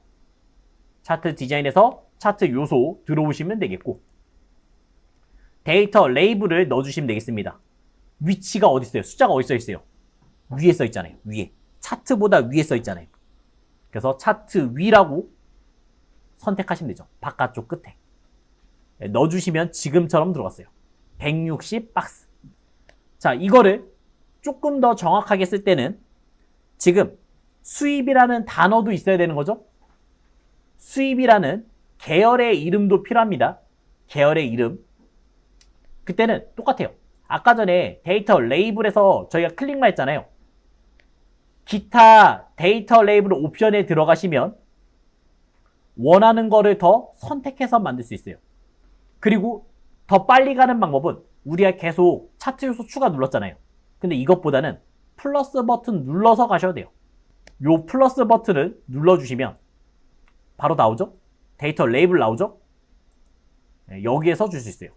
차트 디자인에서 차트 요소 들어오시면 되겠고, 데이터 레이블을 넣어주시면 되겠습니다. 위치가 어디 있어요? 숫자가 어디 써 있어요? 위에 써 있잖아요. 위에. 차트보다 위에 써 있잖아요. 그래서 차트 위라고 선택하시면 되죠. 바깥쪽 끝에. 넣어주시면 지금처럼 들어갔어요. 160 박스. 자, 이거를 조금 더 정확하게 쓸 때는 지금 수입이라는 단어도 있어야 되는 거죠. 수입이라는 계열의 이름도 필요합니다. 계열의 이름. 그때는 똑같아요. 아까 전에 데이터 레이블에서 저희가 클릭만 했잖아요. 기타 데이터 레이블 옵션에 들어가시면 원하는 거를 더 선택해서 만들 수 있어요. 그리고 더 빨리 가는 방법은 우리가 계속 차트 요소 추가 눌렀잖아요. 근데 이것보다는 플러스 버튼 눌러서 가셔야 돼요. 요 플러스 버튼을 눌러주시면 바로 나오죠? 데이터 레이블 나오죠? 여기에서 줄 수 있어요.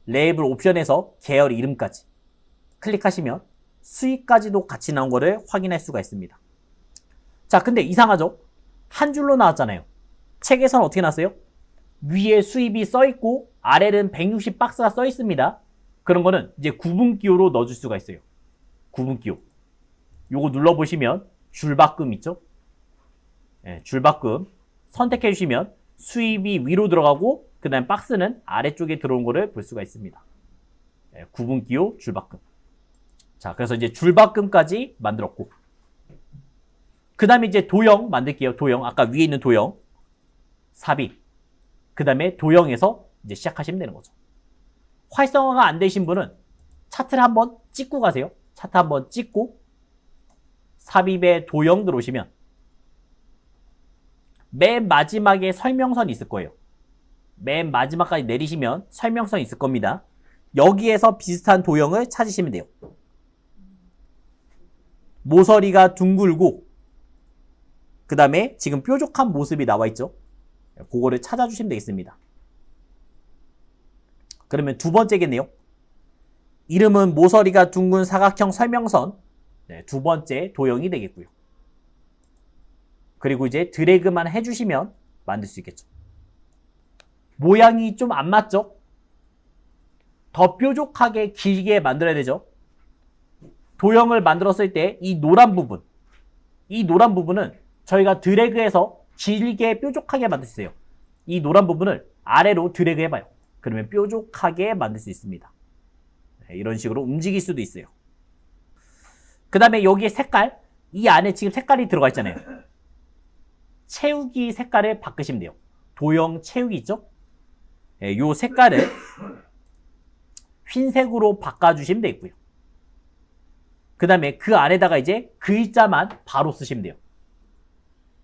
레이블 옵션에서 계열 이름까지 클릭하시면 수익까지도 같이 나온 거를 확인할 수가 있습니다. 자, 근데 이상하죠? 한 줄로 나왔잖아요. 책에서는 어떻게 나왔어요? 위에 수입이 써 있고 아래는 160 박스가 써 있습니다. 그런 거는 이제 구분기호로 넣어줄 수가 있어요. 구분기호. 요거 눌러보시면 줄바꿈 있죠? 줄바꿈 선택해 주시면 수입이 위로 들어가고 그 다음 박스는 아래쪽에 들어온 거를 볼 수가 있습니다. 구분기호 줄바꿈. 자, 그래서 이제 줄바꿈까지 만들었고, 그 다음에 이제 도형 만들게요. 도형. 아까 위에 있는 도형. 삽입. 그 다음에 도형에서 이제 시작하시면 되는 거죠. 활성화가 안 되신 분은 차트를 한번 찍고 가세요. 차트 한번 찍고 삽입에 도형 들어오시면 맨 마지막에 설명선이 있을 거예요. 맨 마지막까지 내리시면 설명선이 있을 겁니다. 여기에서 비슷한 도형을 찾으시면 돼요. 모서리가 둥글고 그 다음에 지금 뾰족한 모습이 나와 있죠. 그거를 찾아주시면 되겠습니다. 그러면 두 번째겠네요. 이름은 모서리가 둥근 사각형 설명선. 두 번째 도형이 되겠고요. 그리고 이제 드래그만 해주시면 만들 수 있겠죠. 모양이 좀 안 맞죠? 더 뾰족하게 길게 만들어야 되죠. 도형을 만들었을 때 이 노란 부분은 저희가 드래그해서 길게 뾰족하게 만들 수 있어요. 이 노란 부분을 아래로 드래그 해봐요. 그러면 뾰족하게 만들 수 있습니다. 이런 식으로 움직일 수도 있어요. 그 다음에 여기에 색깔, 이 안에 지금 색깔이 들어가 있잖아요. 채우기 색깔을 바꾸시면 돼요. 도형 채우기 있죠? 이 색깔을 흰색으로 바꿔주시면 되겠고요. 그 다음에 그 안에다가 이제 글자만 바로 쓰시면 돼요.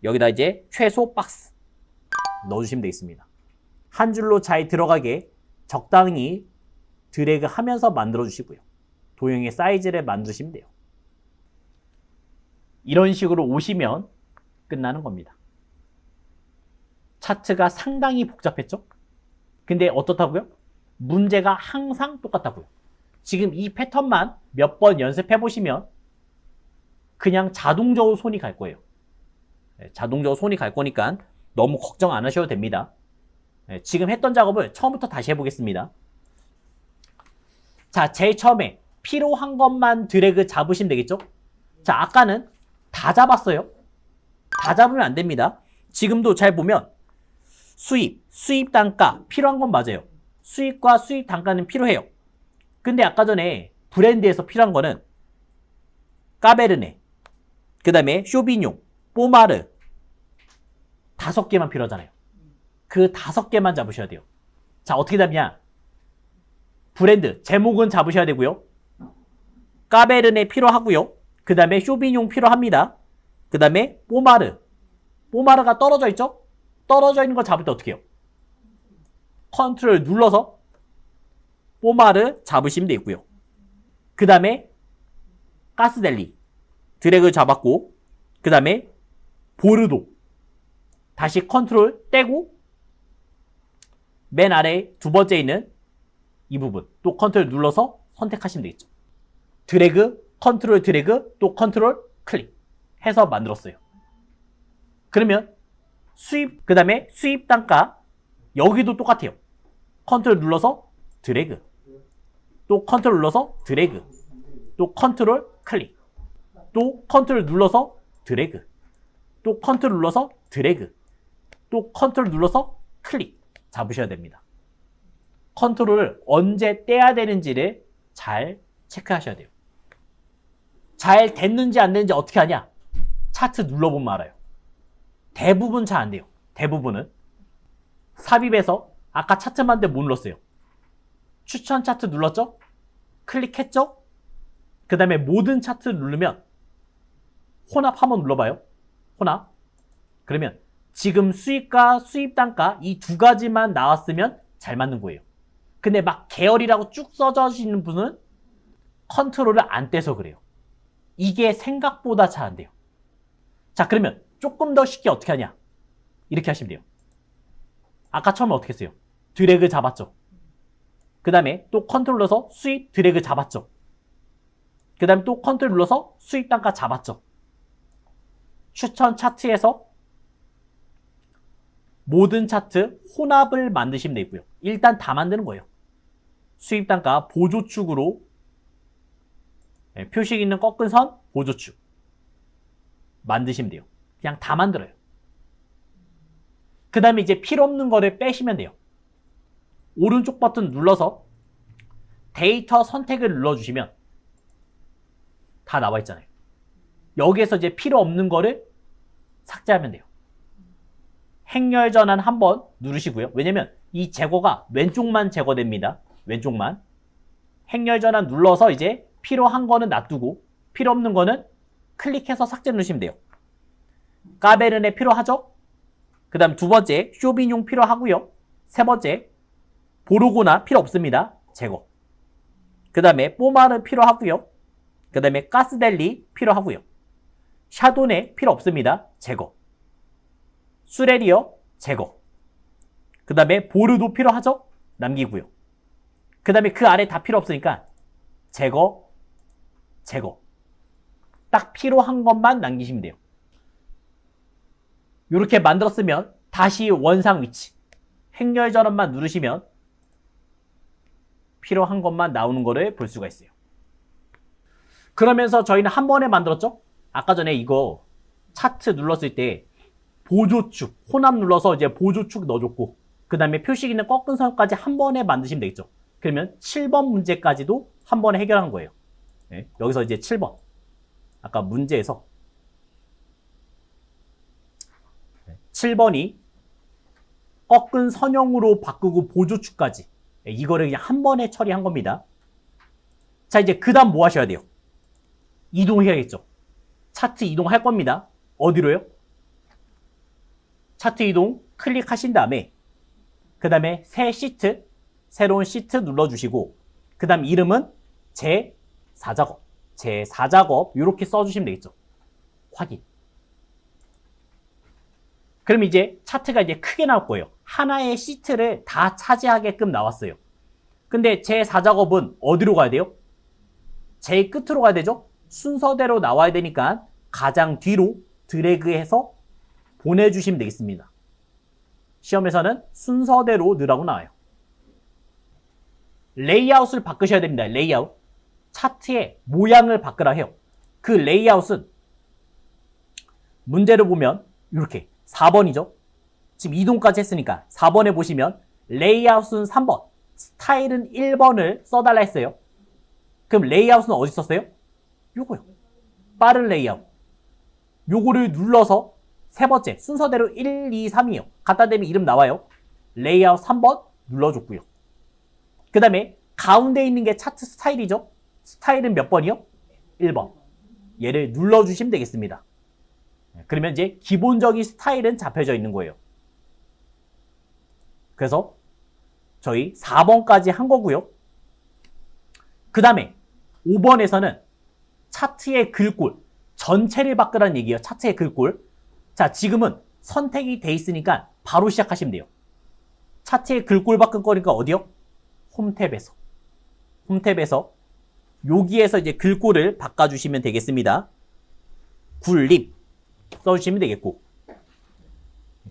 여기다 이제 최소 박스 넣어주시면 되겠습니다. 한 줄로 잘 들어가게 적당히 드래그 하면서 만들어 주시고요. 도형의 사이즈를 만드시면 돼요. 이런 식으로 오시면 끝나는 겁니다. 차트가 상당히 복잡했죠? 근데 어떻다고요? 문제가 항상 똑같다고요. 지금 이 패턴만 몇 번 연습해 보시면 그냥 자동적으로 손이 갈 거예요. 자동적으로 손이 갈 거니까 너무 걱정 안 하셔도 됩니다. 지금 했던 작업을 처음부터 다시 해보겠습니다. 자, 제일 처음에 필요한 것만 드래그 잡으시면 되겠죠? 자, 아까는 다 잡았어요. 다 잡으면 안 됩니다. 지금도 잘 보면 수입 단가 필요한 건 맞아요. 수입과 수입 단가는 필요해요. 근데 아까 전에 브랜드에서 필요한 거는 까베르네, 그 다음에 쇼비뇽, 뽀마르 5개만 필요하잖아요. 그 5개만 잡으셔야 돼요. 자, 어떻게 잡냐? 브랜드 제목은 잡으셔야 되고요. 까베르네 필요하고요. 그 다음에 쇼비뇽 필요합니다. 그 다음에 뽀마르가 떨어져 있죠? 떨어져 있는 거 잡을 때 어떻게 해요? 컨트롤 눌러서 뽀마르 잡으시면 되고요. 그 다음에 가스델리 드래그 잡았고, 그 다음에 보르도 다시 컨트롤 떼고 맨 아래 두 번째 있는 이 부분 또 컨트롤 눌러서 선택하시면 되겠죠. 드래그, 컨트롤 드래그, 또 컨트롤 클릭 해서 만들었어요. 그러면 수입, 그 다음에 수입 단가 여기도 똑같아요. 컨트롤 눌러서 드래그, 또 컨트롤 눌러서 드래그, 또 컨트롤 클릭, 또 컨트롤 눌러서 드래그, 또 컨트롤 눌러서 드래그, 또 컨트롤 눌러서 클릭 잡으셔야 됩니다. 컨트롤을 언제 떼야 되는지를 잘 체크하셔야 돼요. 잘 됐는지 안 됐는지 어떻게 하냐? 차트 눌러보면 알아요. 대부분 잘 안 돼요. 대부분은 삽입에서 아까 차트 만들 못 눌렀어요. 추천 차트 눌렀죠? 클릭했죠? 그 다음에 모든 차트 누르면 혼합 한번 눌러봐요. 혼합. 그러면 지금 수익과 수입 단가 이 두 가지만 나왔으면 잘 맞는 거예요. 근데 막 계열이라고 쭉 써져지는 분은 컨트롤을 안 떼서 그래요. 이게 생각보다 잘 안 돼요. 자, 그러면 조금 더 쉽게 어떻게 하냐? 이렇게 하시면 돼요. 아까 처음에 어떻게 했어요? 드래그 잡았죠? 그 다음에 또 컨트롤 눌러서 수입 드래그 잡았죠? 그 다음에 또 컨트롤 눌러서 수입 단가 잡았죠? 추천 차트에서 모든 차트 혼합을 만드시면 되고요. 일단 다 만드는 거예요. 수입 단가 보조축으로 표식 있는 꺾은 선 보조축 만드시면 돼요. 그냥 다 만들어요. 그 다음에 이제 필요 없는 거를 빼시면 돼요. 오른쪽 버튼 눌러서 데이터 선택을 눌러주시면 다 나와 있잖아요. 여기에서 이제 필요 없는 거를 삭제하면 돼요. 행렬 전환 한번 누르시고요. 왜냐면 이 제거가 왼쪽만 제거됩니다. 왼쪽만. 행렬 전환 눌러서 이제 필요한 거는 놔두고 필요 없는 거는 클릭해서 삭제 누르시면 돼요. 까베르네 필요하죠? 그 다음 두 번째 쇼비뇽 필요하고요. 세 번째 보르고나 필요 없습니다. 제거. 그 다음에 뽀마르 필요하고요. 그 다음에 가스델리 필요하고요. 샤도네 필요 없습니다. 제거. 수레리어 제거. 그 다음에 보르도 필요하죠? 남기고요. 그 다음에 그 아래 다 필요 없으니까 제거, 제거. 딱 필요한 것만 남기시면 돼요. 이렇게 만들었으면 다시 원상 위치 행렬 전환만 누르시면 필요한 것만 나오는 거를 볼 수가 있어요. 그러면서 저희는 한 번에 만들었죠? 아까 전에 이거 차트 눌렀을 때 보조축, 혼합 눌러서 이제 보조축 넣어줬고 그 다음에 표식 있는 꺾은 선까지 한 번에 만드시면 되겠죠. 그러면 7번 문제까지도 한 번에 해결한 거예요. 네, 여기서 이제 7번 아까 문제에서 7번이 꺾은 선형으로 바꾸고 보조축까지 이거를 그냥 한 번에 처리한 겁니다. 자, 이제 그 다음 뭐 하셔야 돼요? 이동해야겠죠. 차트 이동할 겁니다. 어디로요? 차트 이동 클릭하신 다음에 그 다음에 새 시트, 새로운 시트 눌러주시고 그 다음 이름은 제4작업, 제4작업 이렇게 써주시면 되겠죠. 확인. 그럼 이제 차트가 이제 크게 나올 거예요. 하나의 시트를 다 차지하게끔 나왔어요. 근데 제4작업은 어디로 가야 돼요? 제일 끝으로 가야 되죠? 순서대로 나와야 되니까 가장 뒤로 드래그해서 보내주시면 되겠습니다. 시험에서는 순서대로 넣으라고 나와요. 레이아웃을 바꾸셔야 됩니다. 레이아웃. 차트의 모양을 바꾸라 해요. 그 레이아웃은 문제를 보면 이렇게 4번이죠. 지금 이동까지 했으니까 4번에 보시면 레이아웃은 3번, 스타일은 1번을 써달라 했어요. 그럼 레이아웃은 어디 썼어요? 요거요. 빠른 레이아웃. 요거를 눌러서 세 번째 순서대로 1, 2, 3이요. 갖다 대면 이름 나와요. 레이아웃 3번 눌러줬고요. 그 다음에 가운데 있는 게 차트 스타일이죠. 스타일은 몇 번이요? 1번. 얘를 눌러주시면 되겠습니다. 그러면 이제 기본적인 스타일은 잡혀져 있는 거예요. 그래서 저희 4번까지 한 거고요. 그 다음에 5번에서는 차트의 글꼴 전체를 바꾸라는 얘기예요. 차트의 글꼴. 자, 지금은 선택이 돼 있으니까 바로 시작하시면 돼요. 차트의 글꼴 바꾼 거니까 어디요? 홈탭에서. 홈탭에서 여기에서 이제 글꼴을 바꿔주시면 되겠습니다. 굴림 써주시면 되겠고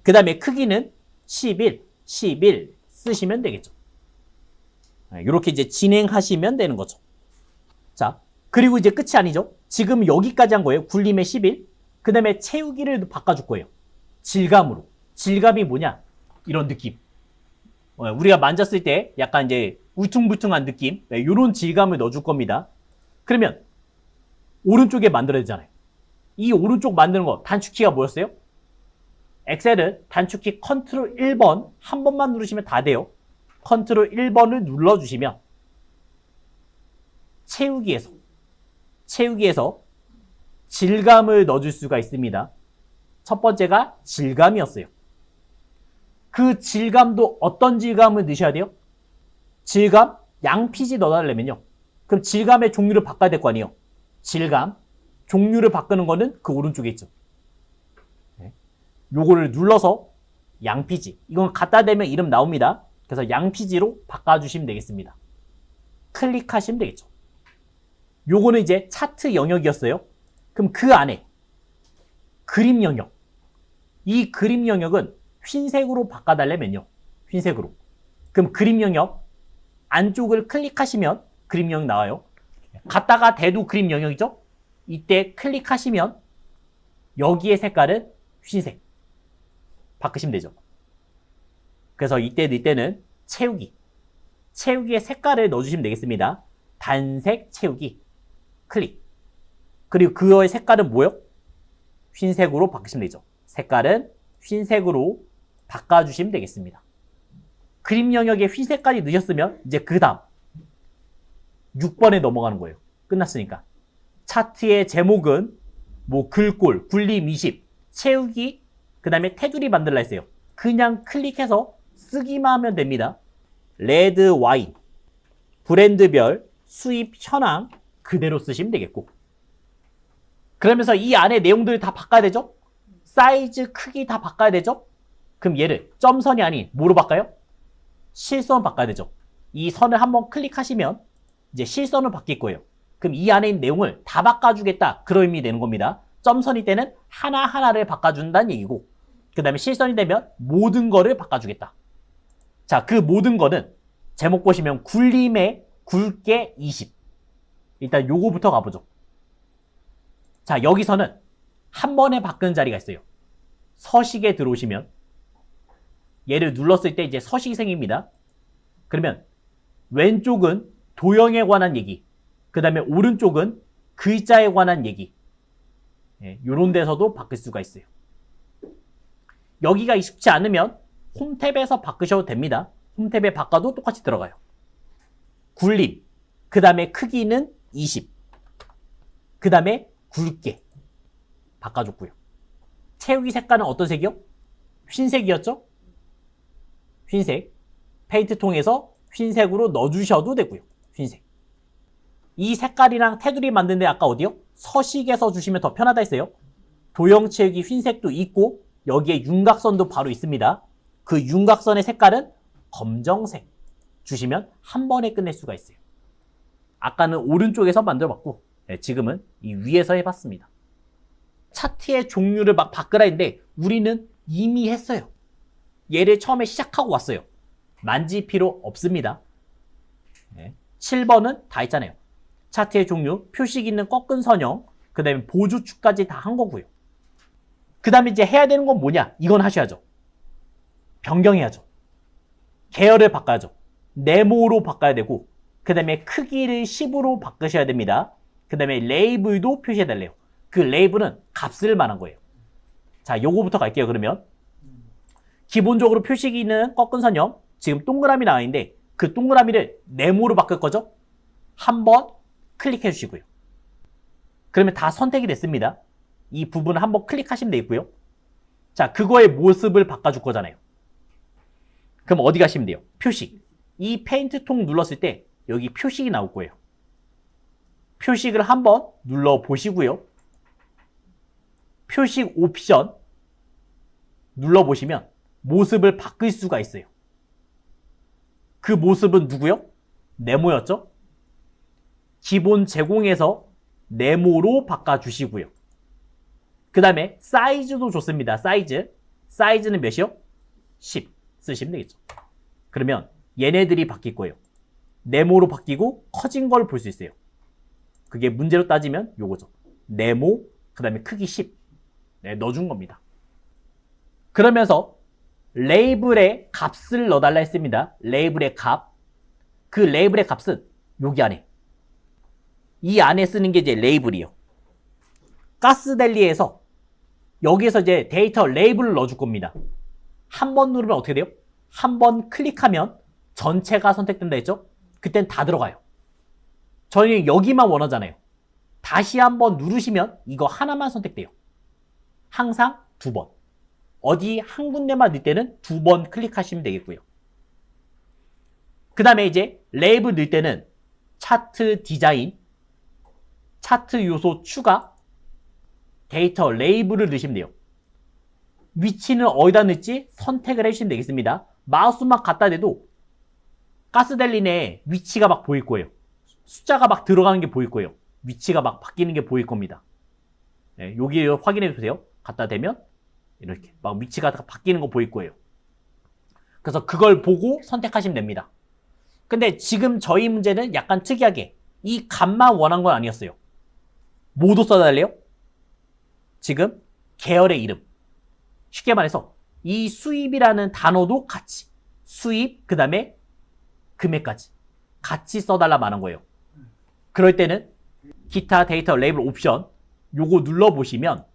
그 다음에 크기는 11 쓰시면 되겠죠. 이렇게 이제 진행하시면 되는 거죠. 자, 그리고 이제 끝이 아니죠. 지금 여기까지 한 거예요. 굴림의 11. 그 다음에 채우기를 바꿔줄 거예요. 질감으로. 질감이 뭐냐? 이런 느낌. 우리가 만졌을 때 약간 이제 울퉁불퉁한 느낌. 이런 질감을 넣어줄 겁니다. 그러면 오른쪽에 만들어야 되잖아요. 이 오른쪽 만드는 거 단축키가 뭐였어요? 엑셀은 단축키 컨트롤 1번 한 번만 누르시면 다 돼요. 컨트롤 1번을 눌러주시면 채우기에서 질감을 넣어줄 수가 있습니다. 첫 번째가 질감이었어요. 그 질감도 어떤 질감을 넣으셔야 돼요? 질감, 양피지 넣어달라면요. 그럼 질감의 종류를 바꿔야 될 거 아니에요. 질감, 종류를 바꾸는 거는 그 오른쪽에 있죠. 요거를 눌러서 양피지. 이건 갖다 대면 이름 나옵니다. 그래서 양피지로 바꿔주시면 되겠습니다. 클릭하시면 되겠죠. 요거는 이제 차트 영역이었어요. 그럼 그 안에 그림 영역. 이 그림 영역은 흰색으로 바꿔달라면요. 흰색으로. 그럼 그림 영역 안쪽을 클릭하시면 그림 영역 나와요. 갖다가 대도 그림 영역이죠. 이때 클릭하시면 여기의 색깔은 흰색 바꾸시면 되죠. 그래서 이때는 채우기. 채우기의 색깔을 넣어주시면 되겠습니다. 단색 채우기. 클릭. 그리고 그거의 색깔은 뭐요? 흰색으로 바꾸시면 되죠. 색깔은 흰색으로 바꿔주시면 되겠습니다. 그림 영역에 흰색까지 넣으셨으면 이제 그 다음 6번에 넘어가는 거예요. 끝났으니까. 차트의 제목은 뭐 글꼴, 굴림 20, 채우기, 그 다음에 테두리 만들라 했어요. 그냥 클릭해서 쓰기만 하면 됩니다. 레드 와인, 브랜드별, 수입 현황 그대로 쓰시면 되겠고. 그러면서 이 안에 내용들을 다 바꿔야 되죠? 사이즈, 크기 다 바꿔야 되죠? 그럼 얘를 점선이 아닌 뭐로 바꿔요? 실선 바꿔야 되죠. 이 선을 한번 클릭하시면 이제 실선으로 바뀔 거예요. 그럼 이 안에 있는 내용을 다 바꿔주겠다. 그런 의미 되는 겁니다. 점선이 때는 하나하나를 바꿔준다는 얘기고, 그 다음에 실선이 되면 모든 거를 바꿔주겠다. 자, 그 모든 거는 제목 보시면 굴림의 굵게 20. 일단 요거부터 가보죠. 자, 여기서는 한 번에 바꾸는 자리가 있어요. 서식에 들어오시면 얘를 눌렀을 때 이제 서식이 생깁니다. 그러면 왼쪽은 도형에 관한 얘기, 그 다음에 오른쪽은 글자에 관한 얘기, 이런 데서도 바꿀 수가 있어요. 여기가 쉽지 않으면 홈탭에서 바꾸셔도 됩니다. 홈탭에 바꿔도 똑같이 들어가요. 굴림, 그 다음에 크기는 20, 그 다음에 굵게 바꿔줬고요. 채우기 색깔은 어떤 색이요? 흰색이었죠? 흰색. 페인트통에서 흰색으로 넣어주셔도 되고요. 흰색. 이 색깔이랑 테두리 만드는데 아까 어디요? 서식에서 주시면 더 편하다 했어요. 도형 채우기 흰색도 있고 여기에 윤곽선도 바로 있습니다. 그 윤곽선의 색깔은 검정색 주시면 한 번에 끝낼 수가 있어요. 아까는 오른쪽에서 만들어봤고 지금은 이 위에서 해봤습니다. 차트의 종류를 막 바꾸라 했는데 우리는 이미 했어요. 얘를 처음에 시작하고 왔어요. 만질 필요 없습니다. 7번은 다 했잖아요. 차트의 종류, 표식 있는 꺾은 선형, 그 다음에 보조축까지 다 한 거고요. 그 다음에 이제 해야 되는 건 뭐냐? 이건 하셔야죠. 변경해야죠. 계열을 바꿔야죠. 네모로 바꿔야 되고, 그 다음에 크기를 10으로 바꾸셔야 됩니다. 그 다음에 레이블도 표시해달래요. 그 레이블은 값을 말한 거예요. 자, 요거부터 갈게요. 그러면 기본적으로 표식이 있는 꺾은 선형, 지금 동그라미 나와 있는데 그 동그라미를 네모로 바꿀 거죠? 한번 클릭해 주시고요. 그러면 다 선택이 됐습니다. 이 부분을 한번 클릭하시면 되겠고요. 자, 그거의 모습을 바꿔줄 거잖아요. 그럼 어디 가시면 돼요? 표식. 이 페인트통 눌렀을 때 여기 표식이 나올 거예요. 표식을 한번 눌러보시고요. 표식 옵션 눌러보시면 모습을 바꿀 수가 있어요. 그 모습은 누구요? 네모였죠? 기본 제공에서 네모로 바꿔주시고요. 그 다음에 사이즈도 좋습니다. 사이즈는 몇이요? 10 쓰시면 되겠죠. 그러면 얘네들이 바뀔 거예요. 네모로 바뀌고 커진 걸 볼 수 있어요. 그게 문제로 따지면 요거죠. 네모, 그 다음에 크기 10 넣어준 겁니다. 그러면서 레이블의 값을 넣어달라 했습니다. 레이블의 값. 그 레이블의 값은 여기 안에. 이 안에 쓰는 게 이제 레이블이요. 가스델리에서 여기에서 이제 데이터 레이블을 넣어줄 겁니다. 한 번 누르면 어떻게 돼요? 한 번 클릭하면 전체가 선택된다 했죠? 그땐 다 들어가요. 저희는 여기만 원하잖아요. 다시 한번 누르시면 이거 하나만 선택돼요. 항상 2번. 어디 한 군데만 넣을 때는 2번 클릭하시면 되겠고요. 그 다음에 이제 레이블 넣을 때는 차트 디자인, 차트 요소 추가, 데이터 레이블을 넣으시면 돼요. 위치는 어디다 넣을지 선택을 해주시면 되겠습니다. 마우스만 갖다 대도 가스델리 내에 위치가 막 보일 거예요. 숫자가 막 들어가는 게 보일 거예요. 위치가 막 바뀌는 게 보일 겁니다. 여기 확인해 주세요. 갖다 대면 이렇게 막 위치가 바뀌는 거 보일 거예요. 그래서 그걸 보고 선택하시면 됩니다. 근데 지금 저희 문제는 약간 특이하게 이 값만 원한 건 아니었어요. 뭐도 써달래요? 지금 계열의 이름. 쉽게 말해서 이 수입이라는 단어도 같이 수입, 그 다음에 금액까지 같이 써달라 말한 거예요. 그럴 때는 기타 데이터 레이블 옵션 요거 눌러보시면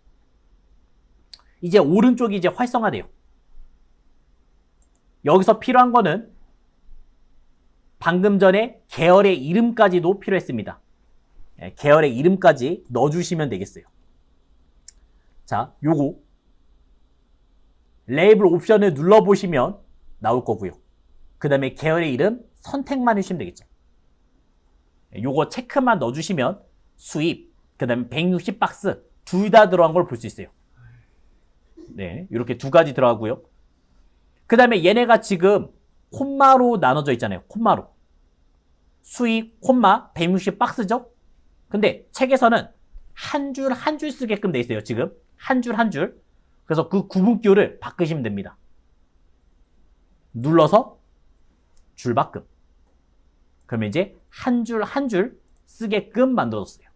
이제 오른쪽이 이제 활성화돼요. 여기서 필요한 거는 방금 전에 계열의 이름까지도 필요했습니다. 계열의 이름까지 넣어주시면 되겠어요. 자, 요거 레이블 옵션을 눌러보시면 나올 거고요. 그 다음에 계열의 이름 선택만 해주시면 되겠죠. 요거 체크만 넣어주시면 수입, 그 다음에 160박스 둘 다 들어간 걸 볼 수 있어요. 네, 이렇게 두 가지 들어가고요. 그 다음에 얘네가 지금 콤마로 나눠져 있잖아요. 콤마로. 수입, 콤마, 160박스죠? 근데 책에서는 한 줄 한 줄 쓰게끔 돼 있어요. 지금 한 줄 한 줄. 그래서 그 구분표를 바꾸시면 됩니다. 눌러서 줄바꿈. 그러면 이제 한 줄 한 줄 쓰게끔 만들었어요.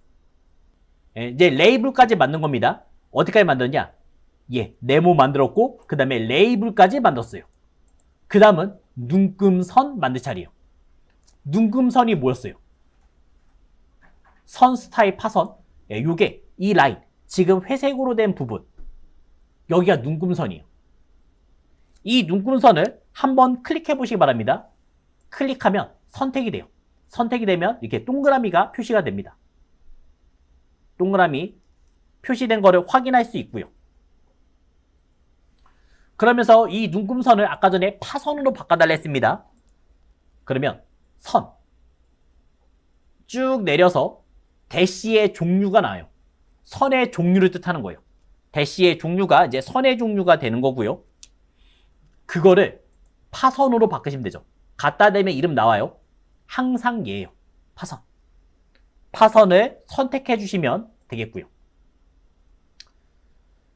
이제 레이블까지 만든 겁니다. 어디까지 만들었냐? 예, 네모 만들었고 그 다음에 레이블까지 만들었어요. 그 다음은 눈금선 만들 차례예요. 눈금선이 뭐였어요? 선 스타일 파선. 예, 요게 이 라인 지금 회색으로 된 부분 여기가 눈금선이에요. 이 눈금선을 한번 클릭해 보시기 바랍니다. 클릭하면 선택이 돼요. 선택이 되면 이렇게 동그라미가 표시가 됩니다. 동그라미 표시된 거를 확인할 수 있고요. 그러면서 이 눈금선을 아까 전에 파선으로 바꿔달라 했습니다. 그러면 선 쭉 내려서 대시의 종류가 나와요. 선의 종류를 뜻하는 거예요. 대시의 종류가 이제 선의 종류가 되는 거고요. 그거를 파선으로 바꾸시면 되죠. 갖다 대면 이름 나와요. 항상 얘예요. 파선. 파선을 선택해 주시면 되겠고요.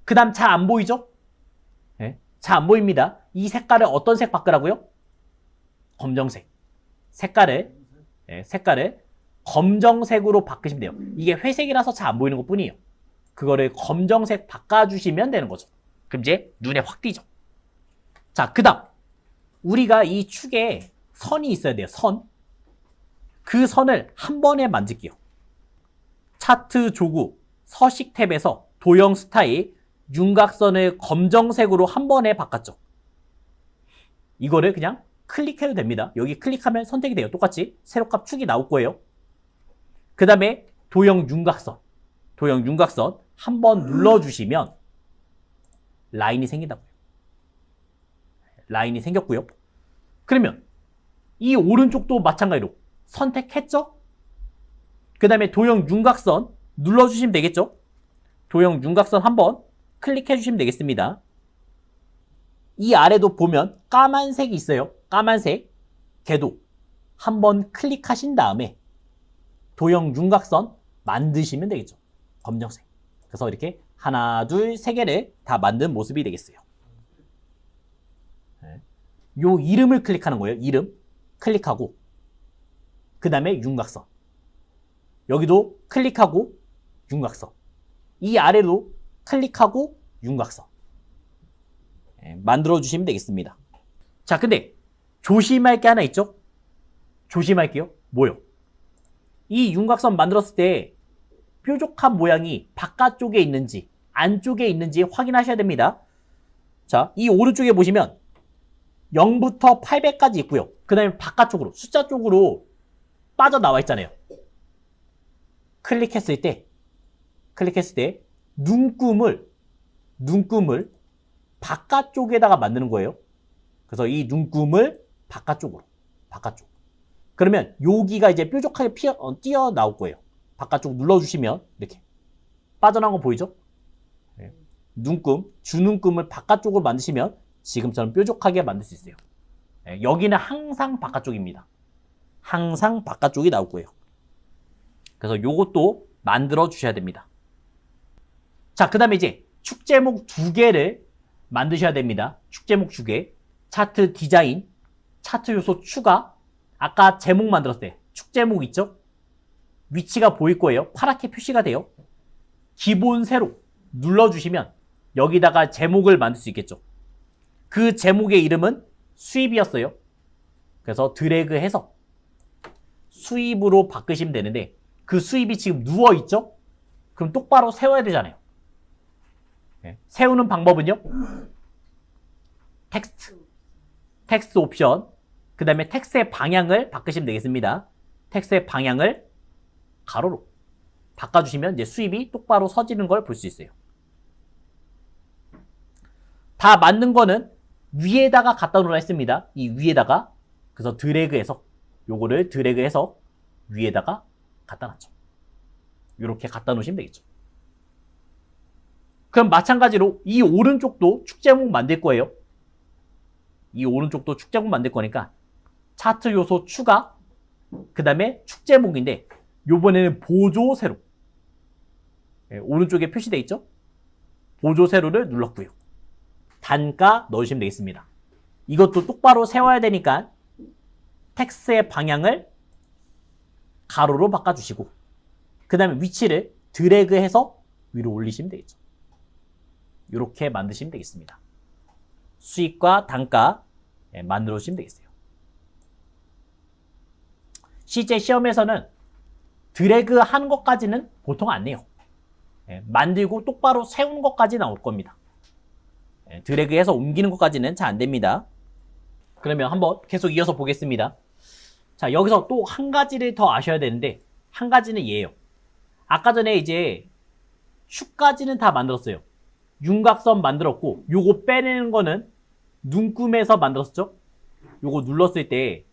그 다음 잘 안 보이죠? 네, 잘 안 보입니다. 이 색깔을 어떤 색 바꾸라고요? 검정색. 색깔을 검정색으로 바꾸시면 돼요. 이게 회색이라서 잘 안 보이는 것 뿐이에요. 그거를 검정색 바꿔주시면 되는 거죠. 그럼 이제 눈에 확 띄죠. 자, 그 다음 우리가 이 축에 선이 있어야 돼요. 선. 그 선을 한 번에 만들게요. 차트 조구 서식 탭에서 도형 스타일 윤곽선을 검정색으로 한 번에 바꿨죠. 이거를 그냥 클릭해도 됩니다. 여기 클릭하면 선택이 돼요. 똑같이 세로값 축이 나올 거예요. 그 다음에 도형 윤곽선 한 번 눌러주시면 라인이 생긴다고요. 라인이 생겼고요. 그러면 이 오른쪽도 마찬가지로 선택했죠? 그 다음에 도형 윤곽선 눌러주시면 되겠죠? 도형 윤곽선 한번 클릭해 주시면 되겠습니다. 이 아래도 보면 까만색이 있어요. 까만색. 걔도 한번 클릭하신 다음에 도형 윤곽선 만드시면 되겠죠. 검정색. 그래서 이렇게 하나, 둘, 세 개를 다 만든 모습이 되겠어요. 요 이름을 클릭하는 거예요. 이름. 클릭하고 그 다음에 윤곽선. 여기도 클릭하고 윤곽선. 이 아래로 클릭하고 윤곽선. 만들어 주시면 되겠습니다. 자, 근데 조심할 게 하나 있죠? 조심할게요. 뭐요? 이 윤곽선 만들었을 때 뾰족한 모양이 바깥쪽에 있는지 안쪽에 있는지 확인하셔야 됩니다. 자, 이 오른쪽에 보시면 0부터 800까지 있고요. 그 다음에 바깥쪽으로 숫자 쪽으로 빠져나와 있잖아요. 클릭했을 때 눈금을 바깥쪽에다가 만드는 거예요. 그래서 이 눈금을 바깥쪽. 그러면 여기가 이제 뾰족하게 튀어 나올 거예요. 바깥쪽 눌러주시면 이렇게 빠져나온 거 보이죠? 눈금, 주눈금을 바깥쪽으로 만드시면 지금처럼 뾰족하게 만들 수 있어요. 여기는 항상 바깥쪽입니다. 항상 바깥쪽이 나올 거예요. 그래서 요것도 만들어 주셔야 됩니다. 자, 그 다음에 이제 축 제목 2개를 만드셔야 됩니다. 축 제목 2개. 차트 디자인, 차트 요소 추가. 아까 제목 만들었을 때 축 제목 있죠? 위치가 보일 거예요. 파랗게 표시가 돼요. 기본 세로 눌러주시면 여기다가 제목을 만들 수 있겠죠. 그 제목의 이름은 수입이었어요. 그래서 드래그해서 수입으로 바꾸시면 되는데 그 수입이 지금 누워있죠? 그럼 똑바로 세워야 되잖아요. 네. 세우는 방법은요? 텍스트 옵션, 그 다음에 텍스트의 방향을 바꾸시면 되겠습니다. 텍스트의 방향을 가로로 바꿔주시면 이제 수입이 똑바로 서지는 걸 볼 수 있어요. 다 맞는 거는 위에다가 갖다 놓으라 했습니다. 이 위에다가. 그래서 드래그해서 요거를 드래그해서 위에다가 갖다 놨죠. 이렇게 갖다 놓으시면 되겠죠. 그럼 마찬가지로 이 오른쪽도 축제목 만들 거예요. 이 오른쪽도 축제목 만들 거니까 차트 요소 추가, 그 다음에 축제목인데 요번에는 보조 세로. 네, 오른쪽에 표시되어 있죠? 보조 세로를 눌렀고요. 단가 넣으시면 되겠습니다. 이것도 똑바로 세워야 되니까 텍스트의 방향을 가로로 바꿔주시고 그 다음에 위치를 드래그해서 위로 올리시면 되겠죠. 이렇게 만드시면 되겠습니다. 수익과 단가 만들어 주시면 되겠어요. 실제 시험에서는 드래그 하는 것까지는 보통 안 내요. 만들고 똑바로 세우는 것까지 나올 겁니다. 드래그해서 옮기는 것까지는 잘 안 됩니다. 그러면 한번 계속 이어서 보겠습니다. 자, 여기서 또 한 가지를 더 아셔야 되는데 한 가지는 얘예요. 아까 전에 이제 슈까지는 다 만들었어요. 윤곽선 만들었고 요거 빼내는 거는 눈금에서 만들었죠. 요거 눌렀을 때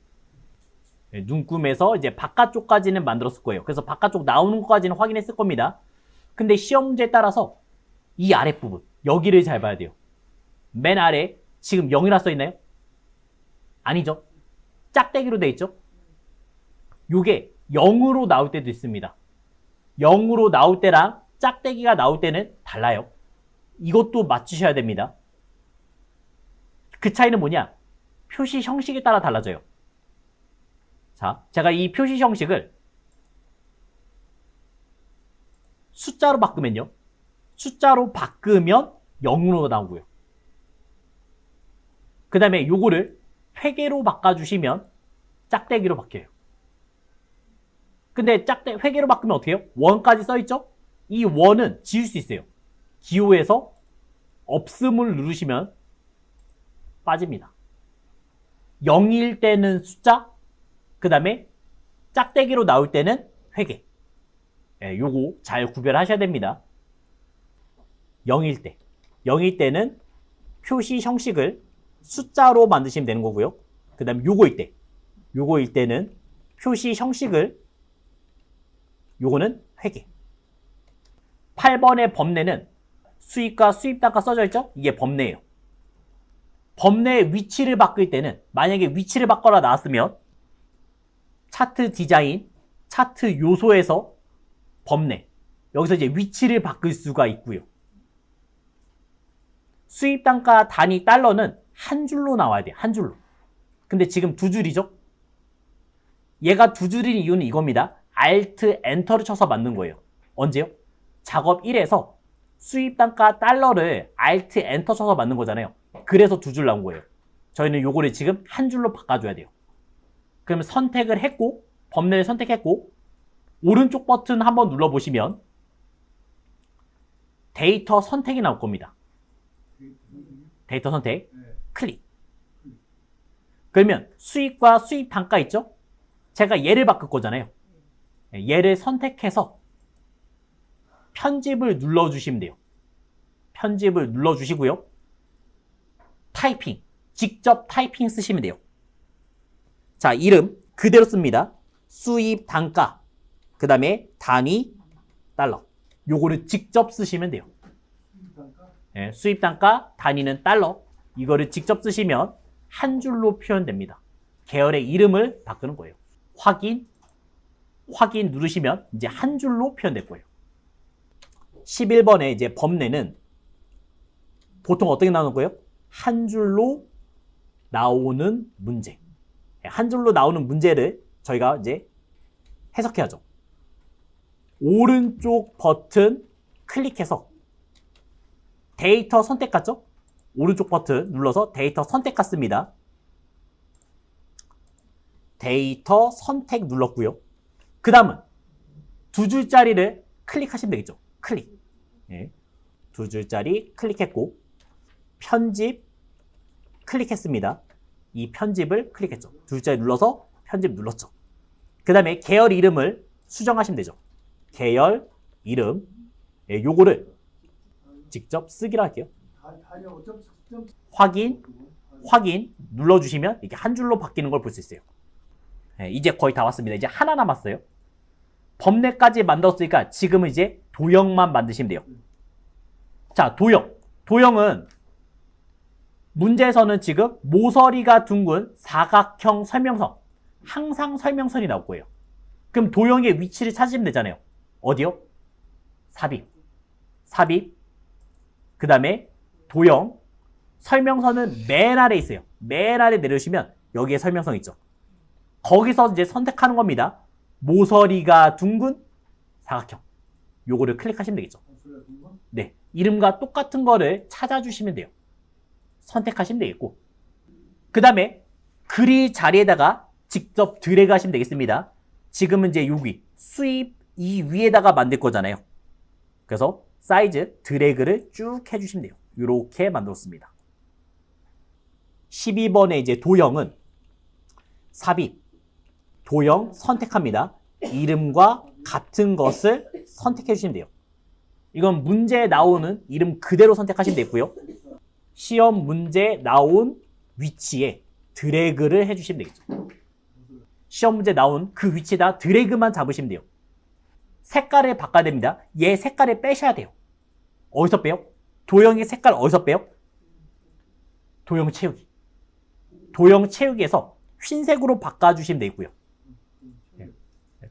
눈금에서 이제 바깥쪽까지는 만들었을 거예요. 그래서 바깥쪽 나오는 것까지는 확인했을 겁니다. 근데 시험 문제에 따라서 이 아랫부분 여기를 잘 봐야 돼요. 맨 아래 지금 0이라 써 있나요? 아니죠. 짝대기로 돼 있죠. 요게 0으로 나올 때도 있습니다. 0으로 나올 때랑 짝대기가 나올 때는 달라요. 이것도 맞추셔야 됩니다. 그 차이는 뭐냐? 표시 형식에 따라 달라져요. 자, 제가 이 표시 형식을 숫자로 바꾸면요. 숫자로 바꾸면 0으로 나오고요. 그 다음에 요거를 회계로 바꿔주시면 짝대기로 바뀌어요. 근데 회계로 바꾸면 어떻게 해요? 원까지 써있죠? 이 원은 지울 수 있어요. 기호에서 없음을 누르시면 빠집니다. 0일 때는 숫자, 그 다음에 짝대기로 나올 때는 회계. 요거 잘 구별하셔야 됩니다. 0일 때는 표시 형식을 숫자로 만드시면 되는 거고요. 그 다음에 요거일 때는 표시 형식을 요거는 회계. 8번의 범례는 수익과 수입단가 써져 있죠? 이게 범례예요. 범례의 위치를 바꿀 때는 만약에 위치를 바꿔라 나왔으면 차트 디자인, 차트 요소에서 범례. 여기서 이제 위치를 바꿀 수가 있고요. 수입단가 단위 달러는 한 줄로 나와야 돼요. 한 줄로. 근데 지금 두 줄이죠? 얘가 두 줄인 이유는 이겁니다. Alt, Enter를 쳐서 만든 거예요. 언제요? 작업 1에서 수입단가 달러를 Alt, Enter 쳐서 만든 거잖아요. 그래서 두 줄 나온 거예요. 저희는 요거를 지금 한 줄로 바꿔줘야 돼요. 그러면 선택을 했고, 범례를 선택했고, 오른쪽 버튼 한번 눌러보시면 데이터 선택이 나올 겁니다. 데이터 선택, 클릭. 그러면 수익과 수입 단가 있죠? 제가 얘를 바꿀 거잖아요. 얘를 선택해서 편집을 눌러주시면 돼요. 편집을 눌러주시고요. 타이핑, 직접 타이핑 쓰시면 돼요. 자, 이름 그대로 씁니다. 수입 단가, 그 다음에 단위 달러. 요거를 직접 쓰시면 돼요. 네, 수입 단가, 단위는 달러. 이거를 직접 쓰시면 한 줄로 표현됩니다. 계열의 이름을 바꾸는 거예요. 확인 누르시면 이제 한 줄로 표현될 거예요. 11번에 이제 범례는 보통 어떻게 나오는 거예요? 한 줄로 나오는 문제. 한 줄로 나오는 문제를 저희가 이제 해석해야죠. 오른쪽 버튼 클릭해서 데이터 선택 같죠? 오른쪽 버튼 눌러서 데이터 선택 같습니다. 데이터 선택 눌렀고요. 그 다음은 두 줄짜리를 클릭하시면 되겠죠. 클릭. 예. 두 줄짜리 클릭했고 편집 클릭했습니다. 이 편집을 클릭했죠. 두 줄짜리 눌러서 편집 눌렀죠. 그 다음에 계열 이름을 수정하시면 되죠. 계열 이름. 예, 요거를 직접 쓰기로 할게요. 확인 눌러주시면 이렇게 한 줄로 바뀌는 걸 볼 수 있어요. 예, 이제 거의 다 왔습니다. 이제 하나 남았어요. 범례까지 만들었으니까 지금은 이제 도형만 만드시면 돼요. 자, 도형은 문제에서는 지금 모서리가 둥근 사각형 설명선, 항상 설명선이 나올 거예요. 그럼 도형의 위치를 찾으시면 되잖아요. 어디요? 삽입. 그 다음에 도형. 설명선은 맨 아래에 있어요. 맨 아래 내려오시면 여기에 설명선 있죠. 거기서 이제 선택하는 겁니다. 모서리가 둥근 사각형. 요거를 클릭하시면 되겠죠. 네. 이름과 똑같은 거를 찾아주시면 돼요. 선택하시면 되겠고. 그 다음에 그릴 자리에다가 직접 드래그 하시면 되겠습니다. 지금은 이제 여기 수입 이 위에다가 만들 거잖아요. 그래서 사이즈 드래그를 쭉 해주시면 돼요. 이렇게 만들었습니다. 12번의 이제 도형은 삽입, 도형 선택합니다. 이름과 같은 것을 선택해 주시면 돼요. 이건 문제에 나오는 이름 그대로 선택하시면 되고요. 시험 문제에 나온 위치에 드래그를 해주시면 되겠죠. 시험 문제 나온 그 위치에다 드래그만 잡으시면 돼요. 색깔을 바꿔야 됩니다. 얘 색깔을 빼셔야 돼요. 어디서 빼요? 도형의 색깔 어디서 빼요? 도형 채우기. 도형 채우기에서 흰색으로 바꿔주시면 되고요.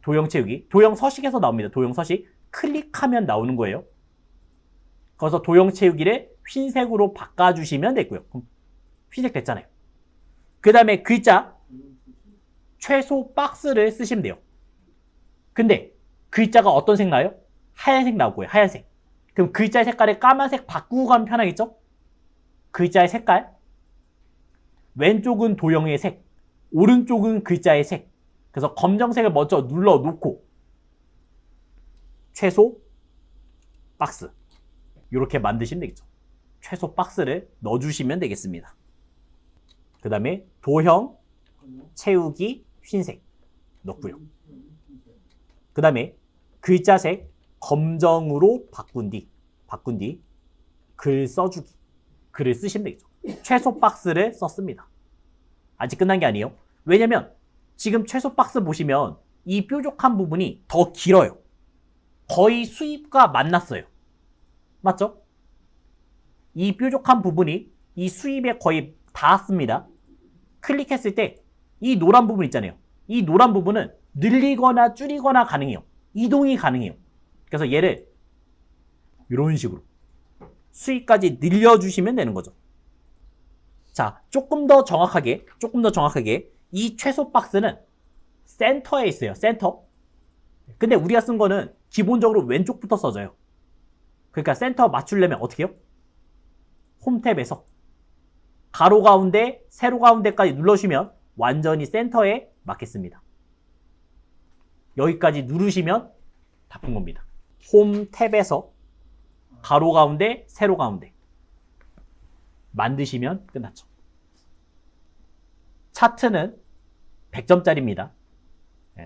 도형 채우기. 도형 서식에서 나옵니다. 도형 서식. 클릭하면 나오는 거예요. 그래서 도형 채우기를 흰색으로 바꿔주시면 되고요. 그럼 흰색 됐잖아요. 그 다음에 글자 최소 박스를 쓰시면 돼요. 근데 글자가 어떤 색 나요? 하얀색 나올 거예요. 하얀색. 그럼 글자의 색깔을 까만색 바꾸고 가면 편하겠죠? 글자의 색깔. 왼쪽은 도형의 색, 오른쪽은 글자의 색. 그래서 검정색을 먼저 눌러놓고 최소 박스 이렇게 만드시면 되겠죠. 최소 박스를 넣어주시면 되겠습니다. 그 다음에 도형 채우기 흰색 넣고요. 그 다음에 글자색 검정으로 바꾼 뒤 글 써주기. 글을 쓰시면 되겠죠. 최소 박스를 썼습니다. 아직 끝난 게 아니에요. 왜냐면 지금 최소 박스 보시면 이 뾰족한 부분이 더 길어요. 거의 수입과 만났어요. 맞죠? 이 뾰족한 부분이 이 수입에 거의 닿았습니다. 클릭했을 때 이 노란 부분 있잖아요. 이 노란 부분은 늘리거나 줄이거나 가능해요. 이동이 가능해요. 그래서 얘를 이런 식으로 수입까지 늘려주시면 되는 거죠. 자, 조금 더 정확하게 이 최소 박스는 센터에 있어요. 센터. 근데 우리가 쓴 거는 기본적으로 왼쪽부터 써져요. 그러니까 센터 맞추려면 어떻게 해요? 홈 탭에서 가로 가운데, 세로 가운데까지 눌러주시면 완전히 센터에 맞겠습니다. 여기까지 누르시면 다 푼 겁니다. 홈 탭에서 가로 가운데, 세로 가운데 만드시면 끝났죠. 차트는 100점짜리입니다.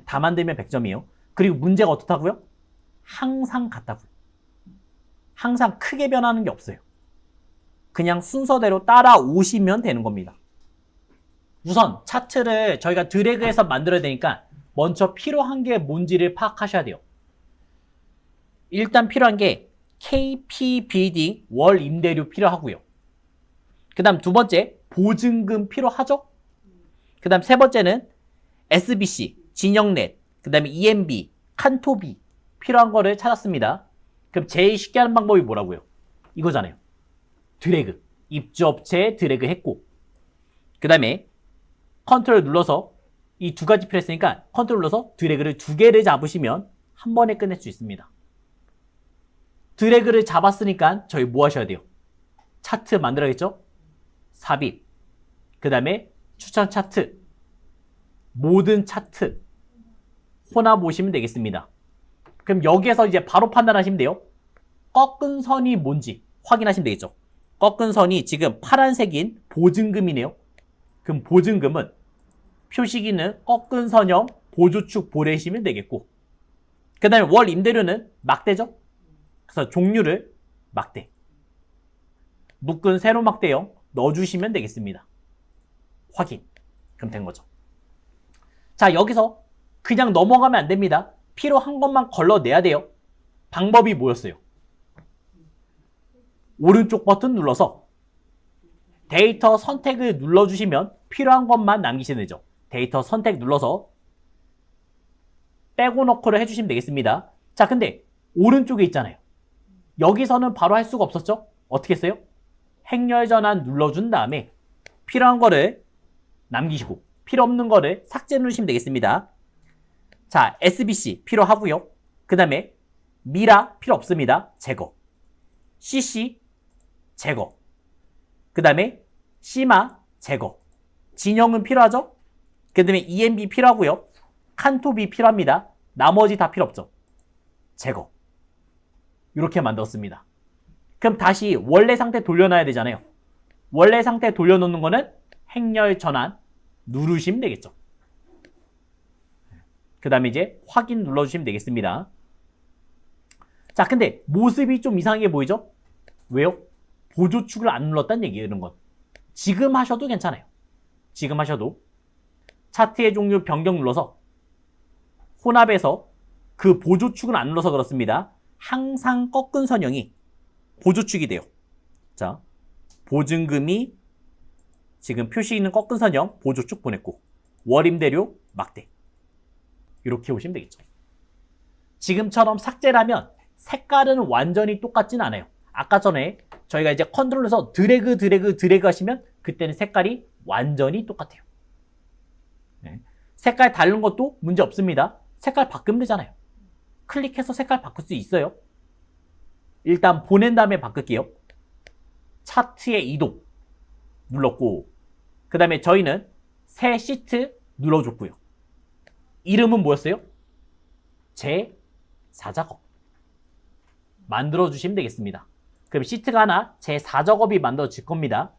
다 만들면 100점이에요. 그리고 문제가 어떻다고요? 항상 같다고요. 항상 크게 변하는 게 없어요. 그냥 순서대로 따라오시면 되는 겁니다. 우선 차트를 저희가 드래그해서 만들어야 되니까 먼저 필요한 게 뭔지를 파악하셔야 돼요. 일단 필요한 게 KPBD 월 임대료 필요하고요. 그 다음 두 번째 보증금 필요하죠? 그 다음 세 번째는 SBC, 진영넷, 그 다음에 EMB, 칸토비 필요한 거를 찾았습니다. 그럼 제일 쉽게 하는 방법이 뭐라고요? 이거잖아요. 드래그. 입주업체에 드래그 했고 그 다음에 컨트롤 눌러서 이 두 가지 필요했으니까 컨트롤 눌러서 드래그를 두 개를 잡으시면 한 번에 끝낼 수 있습니다. 드래그를 잡았으니까 저희 뭐 하셔야 돼요? 차트 만들어야겠죠? 삽입. 그 다음에 추천 차트. 모든 차트 혼합 보시면 되겠습니다. 그럼 여기에서 이제 바로 판단하시면 돼요. 꺾은 선이 뭔지 확인하시면 되겠죠. 꺾은 선이 지금 파란색인 보증금이네요. 그럼 보증금은 표시기는 꺾은 선형 보조축 보내시면 되겠고, 그 다음에 월 임대료는 막대죠. 그래서 종류를 막대, 묶은 세로 막대형 넣어주시면 되겠습니다. 확인. 그럼 된 거죠. 자, 여기서 그냥 넘어가면 안 됩니다. 필요한 것만 걸러내야 돼요. 방법이 뭐였어요? 오른쪽 버튼 눌러서 데이터 선택을 눌러주시면 필요한 것만 남기시면 되죠. 데이터 선택 눌러서 빼고 넣고를 해주시면 되겠습니다. 자, 근데 오른쪽에 있잖아요. 여기서는 바로 할 수가 없었죠? 어떻게 했어요? 행렬 전환 눌러준 다음에 필요한 거를 남기시고 필요 없는 거를 삭제 누르시면 되겠습니다. 자, SBC 필요하고요. 그 다음에 미라 필요 없습니다. 제거. CC 제거. 그 다음에 시마 제거. 진영은 필요하죠? 그 다음에 EMB 필요하고요. 칸토비 필요합니다. 나머지 다 필요 없죠? 제거. 이렇게 만들었습니다. 그럼 다시 원래 상태 돌려놔야 되잖아요. 원래 상태 돌려놓는 거는 행렬 전환 누르시면 되겠죠. 그 다음에 이제 확인 눌러주시면 되겠습니다. 자, 근데 모습이 좀 이상하게 보이죠? 왜요? 보조축을 안 눌렀다는 얘기예요, 이런 건. 지금 하셔도 괜찮아요. 지금 하셔도 차트의 종류 변경 눌러서 혼합해서 그 보조축을 안 눌러서 그렇습니다. 항상 꺾은 선형이 보조축이 돼요. 자, 보증금이 지금 표시 있는 꺾은 선형 보조축 보냈고, 월임대료 막대. 이렇게 오시면 되겠죠. 지금처럼 삭제를 하면 색깔은 완전히 똑같진 않아요. 아까 전에 저희가 이제 컨트롤에서 드래그 하시면 그때는 색깔이 완전히 똑같아요. 네. 색깔 다른 것도 문제 없습니다. 색깔 바꾸면 되잖아요. 클릭해서 색깔 바꿀 수 있어요. 일단 보낸 다음에 바꿀게요. 차트의 이동 눌렀고, 그 다음에 저희는 새 시트 눌러줬고요. 이름은 뭐였어요? 제4작업 만들어주시면 되겠습니다. 그럼 시트가 하나 제4작업이 만들어질 겁니다.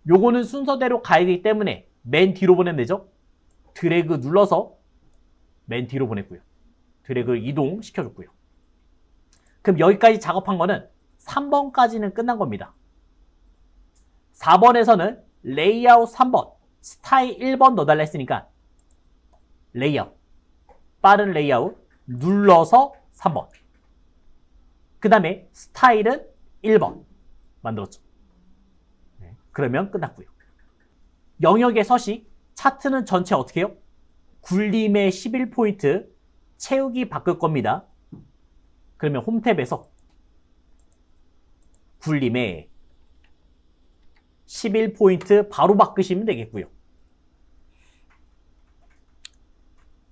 요거는 순서대로 가야 되기 때문에 맨 뒤로 보내면 되죠. 드래그 눌러서 맨 뒤로 보냈고요. 드래그 이동시켜줬고요. 그럼 여기까지 작업한 거는 3번까지는 끝난 겁니다. 4번에서는 레이아웃 3번, 스타일 1번 넣어달라 했으니까 레이아웃, 빠른 레이아웃 눌러서 3번. 그 다음에 스타일은 1번 만들었죠. 네, 그러면 끝났고요. 영역의 서식, 차트는 전체 어떻게 해요? 굴림의 11포인트 채우기 바꿀 겁니다. 그러면 홈탭에서 굴림의 11포인트 바로 바꾸시면 되겠고요.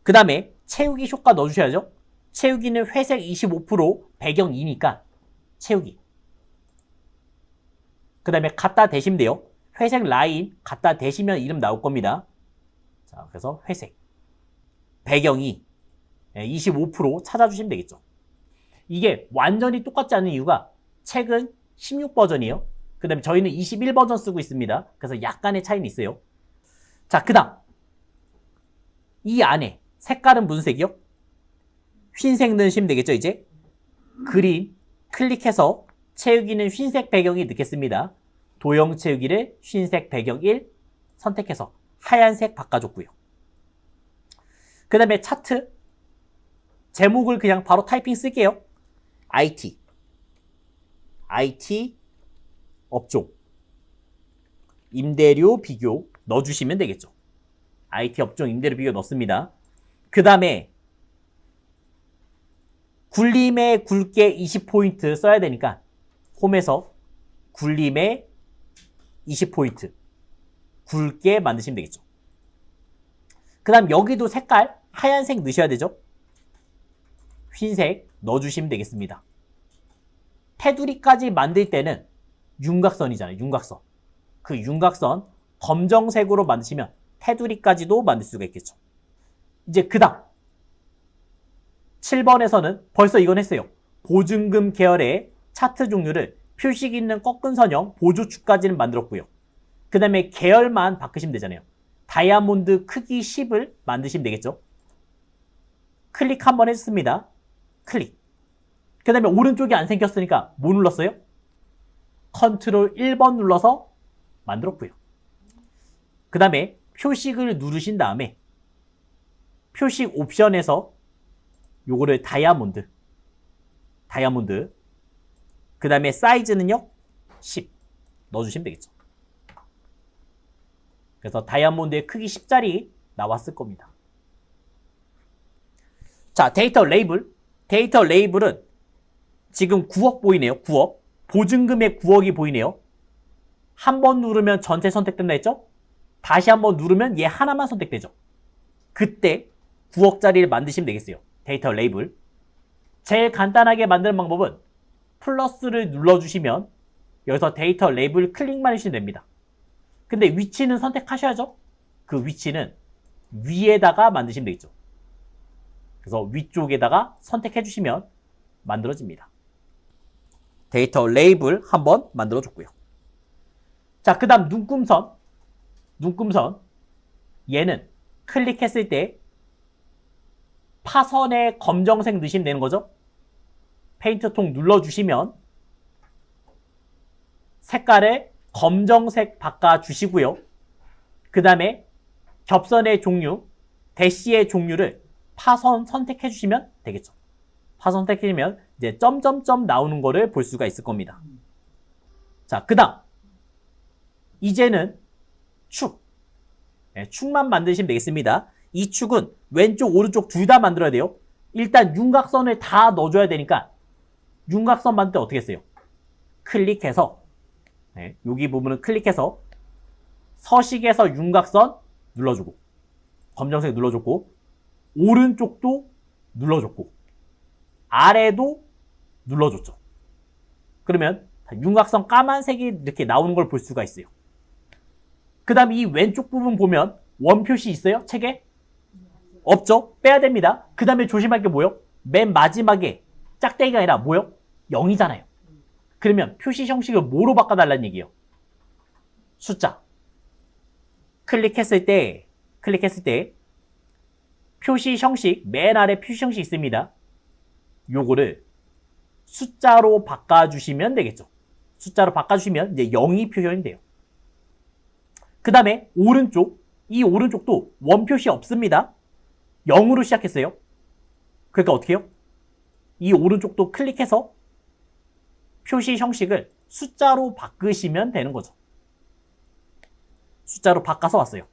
그 다음에 채우기 효과 넣어주셔야죠. 채우기는 회색 25%, 배경 2니까 채우기. 그 다음에 갖다 대시면 돼요. 회색 라인 갖다 대시면 이름 나올 겁니다. 자, 그래서 회색. 배경이 25% 찾아주시면 되겠죠. 이게 완전히 똑같지 않은 이유가 책은 16버전이에요. 그 다음에 저희는 21버전 쓰고 있습니다. 그래서 약간의 차이는 있어요. 자, 그 다음 이 안에 색깔은 무슨 색이요? 흰색 넣으시면 되겠죠. 이제 그린 클릭해서 채우기는 흰색 배경이 넣겠습니다. 도형 채우기를 흰색 배경 1 선택해서 하얀색 바꿔줬고요. 그 다음에 차트 제목을 그냥 바로 타이핑 쓸게요. IT 업종 임대료 비교 넣어주시면 되겠죠. IT 업종 임대료 비교 넣습니다. 그 다음에 굴림의 굵게 20포인트 써야 되니까 홈에서 굴림의 20포인트 굵게 만드시면 되겠죠. 그 다음 여기도 색깔 하얀색 넣으셔야 되죠. 흰색 넣어주시면 되겠습니다. 테두리까지 만들 때는 윤곽선이잖아요. 윤곽선. 그 윤곽선 검정색으로 만드시면 테두리까지도 만들 수가 있겠죠. 이제 그 다음 7번에서는 벌써 이건 했어요. 보증금 계열의 차트 종류를 표식 있는 꺾은 선형 보조축까지는 만들었고요. 그 다음에 계열만 바꾸시면 되잖아요. 다이아몬드 크기 10을 만드시면 되겠죠. 클릭 한번 했습니다. 클릭. 그 다음에 오른쪽이 안 생겼으니까 뭐 눌렀어요? 컨트롤 1번 눌러서 만들었고요. 그 다음에 표식을 누르신 다음에 표식 옵션에서 요거를 다이아몬드 그 다음에 사이즈는요 10 넣어주시면 되겠죠. 그래서 다이아몬드의 크기 10짜리 나왔을 겁니다. 자, 데이터 레이블은 지금 9억 보이네요. 9억. 보증금의 9억이 보이네요. 한 번 누르면 전체 선택된다 했죠? 다시 한 번 누르면 얘 하나만 선택되죠. 그때 9억짜리를 만드시면 되겠어요. 데이터 레이블. 제일 간단하게 만드는 방법은 플러스를 눌러주시면 여기서 데이터 레이블 클릭만 해주시면 됩니다. 근데 위치는 선택하셔야죠. 그 위치는 위에다가 만드시면 되겠죠. 그래서 위쪽에다가 선택해 주시면 만들어집니다. 데이터 레이블 한번 만들어줬고요. 자, 그 다음 눈금선. 얘는 클릭했을 때 파선에 검정색 넣으시면 되는 거죠. 페인트 통 눌러주시면 색깔을 검정색 바꿔주시고요. 그 다음에 겹선의 종류, 대시의 종류를 파선 선택해 주시면 되겠죠. 파선 선택해 주시면 이제 점점점 나오는 거를 볼 수가 있을 겁니다. 자, 그 다음 이제는 축. 축만 만드시면 되겠습니다. 이 축은 왼쪽 오른쪽 둘 다 만들어야 돼요. 일단 윤곽선을 다 넣어줘야 되니까 윤곽선 만들 때 어떻게 했어요? 클릭해서 여기 부분은 클릭해서 서식에서 윤곽선 눌러주고 검정색 눌러줬고 오른쪽도 눌러줬고 아래도 눌러줬죠. 그러면 윤곽선 까만색이 이렇게 나오는 걸 볼 수가 있어요. 그 다음 이 왼쪽 부분 보면 원 표시 있어요? 책에? 없죠? 빼야 됩니다. 그 다음에 조심할 게 뭐요? 맨 마지막에 짝대기가 아니라 뭐요? 0이잖아요. 그러면 표시 형식을 뭐로 바꿔달라는 얘기예요? 숫자. 클릭했을 때 표시 형식, 맨 아래 표시 형식 있습니다. 요거를 숫자로 바꿔주시면 되겠죠. 숫자로 바꿔주시면 이제 0이 표현이 돼요. 그 다음에 이 오른쪽도 원 표시 없습니다. 0으로 시작했어요. 그러니까 어떻게 해요? 이 오른쪽도 클릭해서 표시 형식을 숫자로 바꾸시면 되는 거죠. 숫자로 바꿔서 왔어요.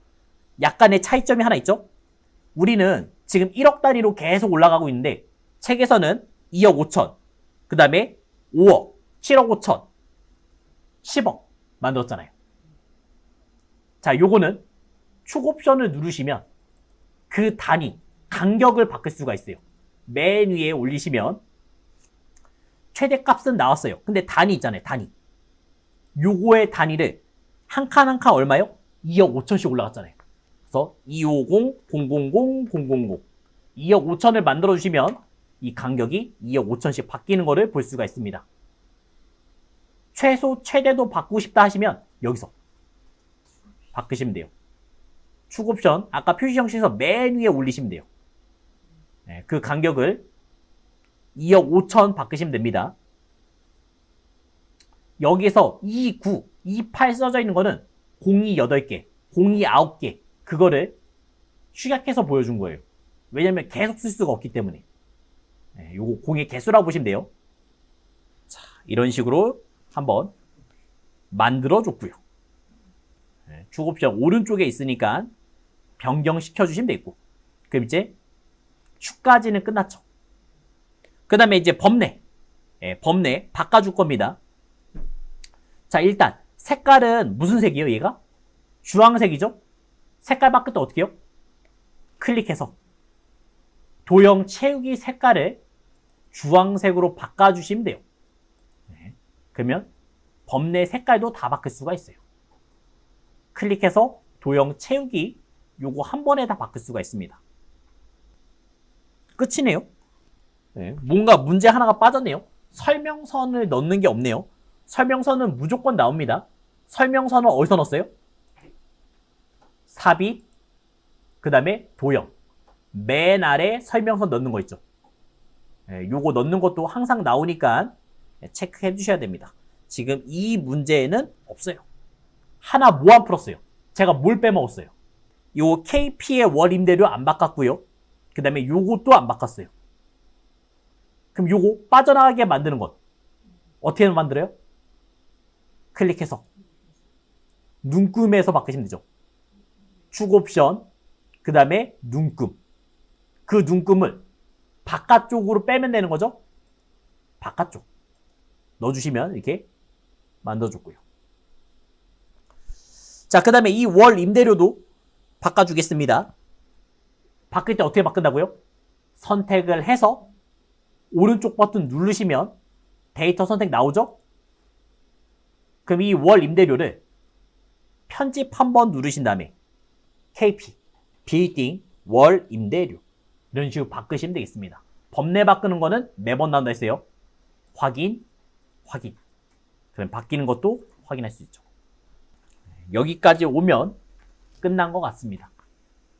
약간의 차이점이 하나 있죠? 우리는 지금 1억 단위로 계속 올라가고 있는데 책에서는 2억 5천, 그 다음에 5억, 7억 5천, 10억 만들었잖아요. 자, 요거는 축 옵션을 누르시면 그 단위, 간격을 바꿀 수가 있어요. 맨 위에 올리시면 최대값은 나왔어요. 근데 단위 있잖아요. 단위. 요거의 단위를 한 칸 한 칸 얼마요? 2억 5천씩 올라갔잖아요. 그래서 250, 000, 000 2억 5천을 만들어주시면 이 간격이 2억 5천씩 바뀌는 거를 볼 수가 있습니다. 최소, 최대도 바꾸고 싶다 하시면 여기서 바꾸시면 돼요. 축 옵션, 아까 표시 형식에서 맨 위에 올리시면 돼요. 그 간격을 2억 5천 바꾸시면 됩니다. 여기서 29, 28 써져 있는 거는 02 8개, 02 9개 그거를 축약해서 보여준 거예요. 왜냐면 계속 쓸 수가 없기 때문에. 요거 공의 개수라고 보시면 돼요. 자, 이런 식으로 한번 만들어줬고요. 축 옵션 오른쪽에 있으니까 변경시켜 주시면 되겠고. 그럼 이제 축까지는 끝났죠. 그 다음에 이제 범례. 범례 바꿔줄 겁니다. 자, 일단 색깔은 무슨 색이에요, 얘가? 주황색이죠? 색깔 바꿀 때 어떻게 해요? 클릭해서 도형 채우기 색깔을 주황색으로 바꿔주시면 돼요. 그러면 범례 색깔도 다 바꿀 수가 있어요. 클릭해서 도형 채우기 요거 한 번에 다 바꿀 수가 있습니다. 끝이네요. 네, 뭔가 문제 하나가 빠졌네요. 설명선을 넣는 게 없네요. 설명선은 무조건 나옵니다. 설명선은 어디서 넣었어요? 삽입, 그 다음에 도형. 맨 아래 설명선 넣는 거 있죠. 네, 요거 넣는 것도 항상 나오니까 체크해 주셔야 됩니다. 지금 이 문제에는 없어요. 하나 뭐 안 풀었어요? 제가 뭘 빼먹었어요? 요 KP의 월 임대료 안 바꿨고요. 그 다음에 요것도 안 바꿨어요. 그럼 요거 빠져나가게 만드는 것 어떻게 만들어요? 클릭해서 눈금에서 바꾸시면 되죠. 축 옵션, 그 다음에 눈금. 그 눈금을 바깥쪽으로 빼면 되는 거죠. 바깥쪽 넣어주시면 이렇게 만들어줬고요. 자, 그 다음에 이 월 임대료도 바꿔주겠습니다. 바꿀 때 어떻게 바꾼다고요? 선택을 해서 오른쪽 버튼 누르시면 데이터 선택 나오죠? 그럼 이 월 임대료를 편집 한번 누르신 다음에 KP, 빌딩, 월 임대료 이런 식으로 바꾸시면 되겠습니다. 법내 바꾸는 거는 매번 나온다 했어요. 확인, 확인. 그럼 바뀌는 것도 확인할 수 있죠. 여기까지 오면 끝난 것 같습니다.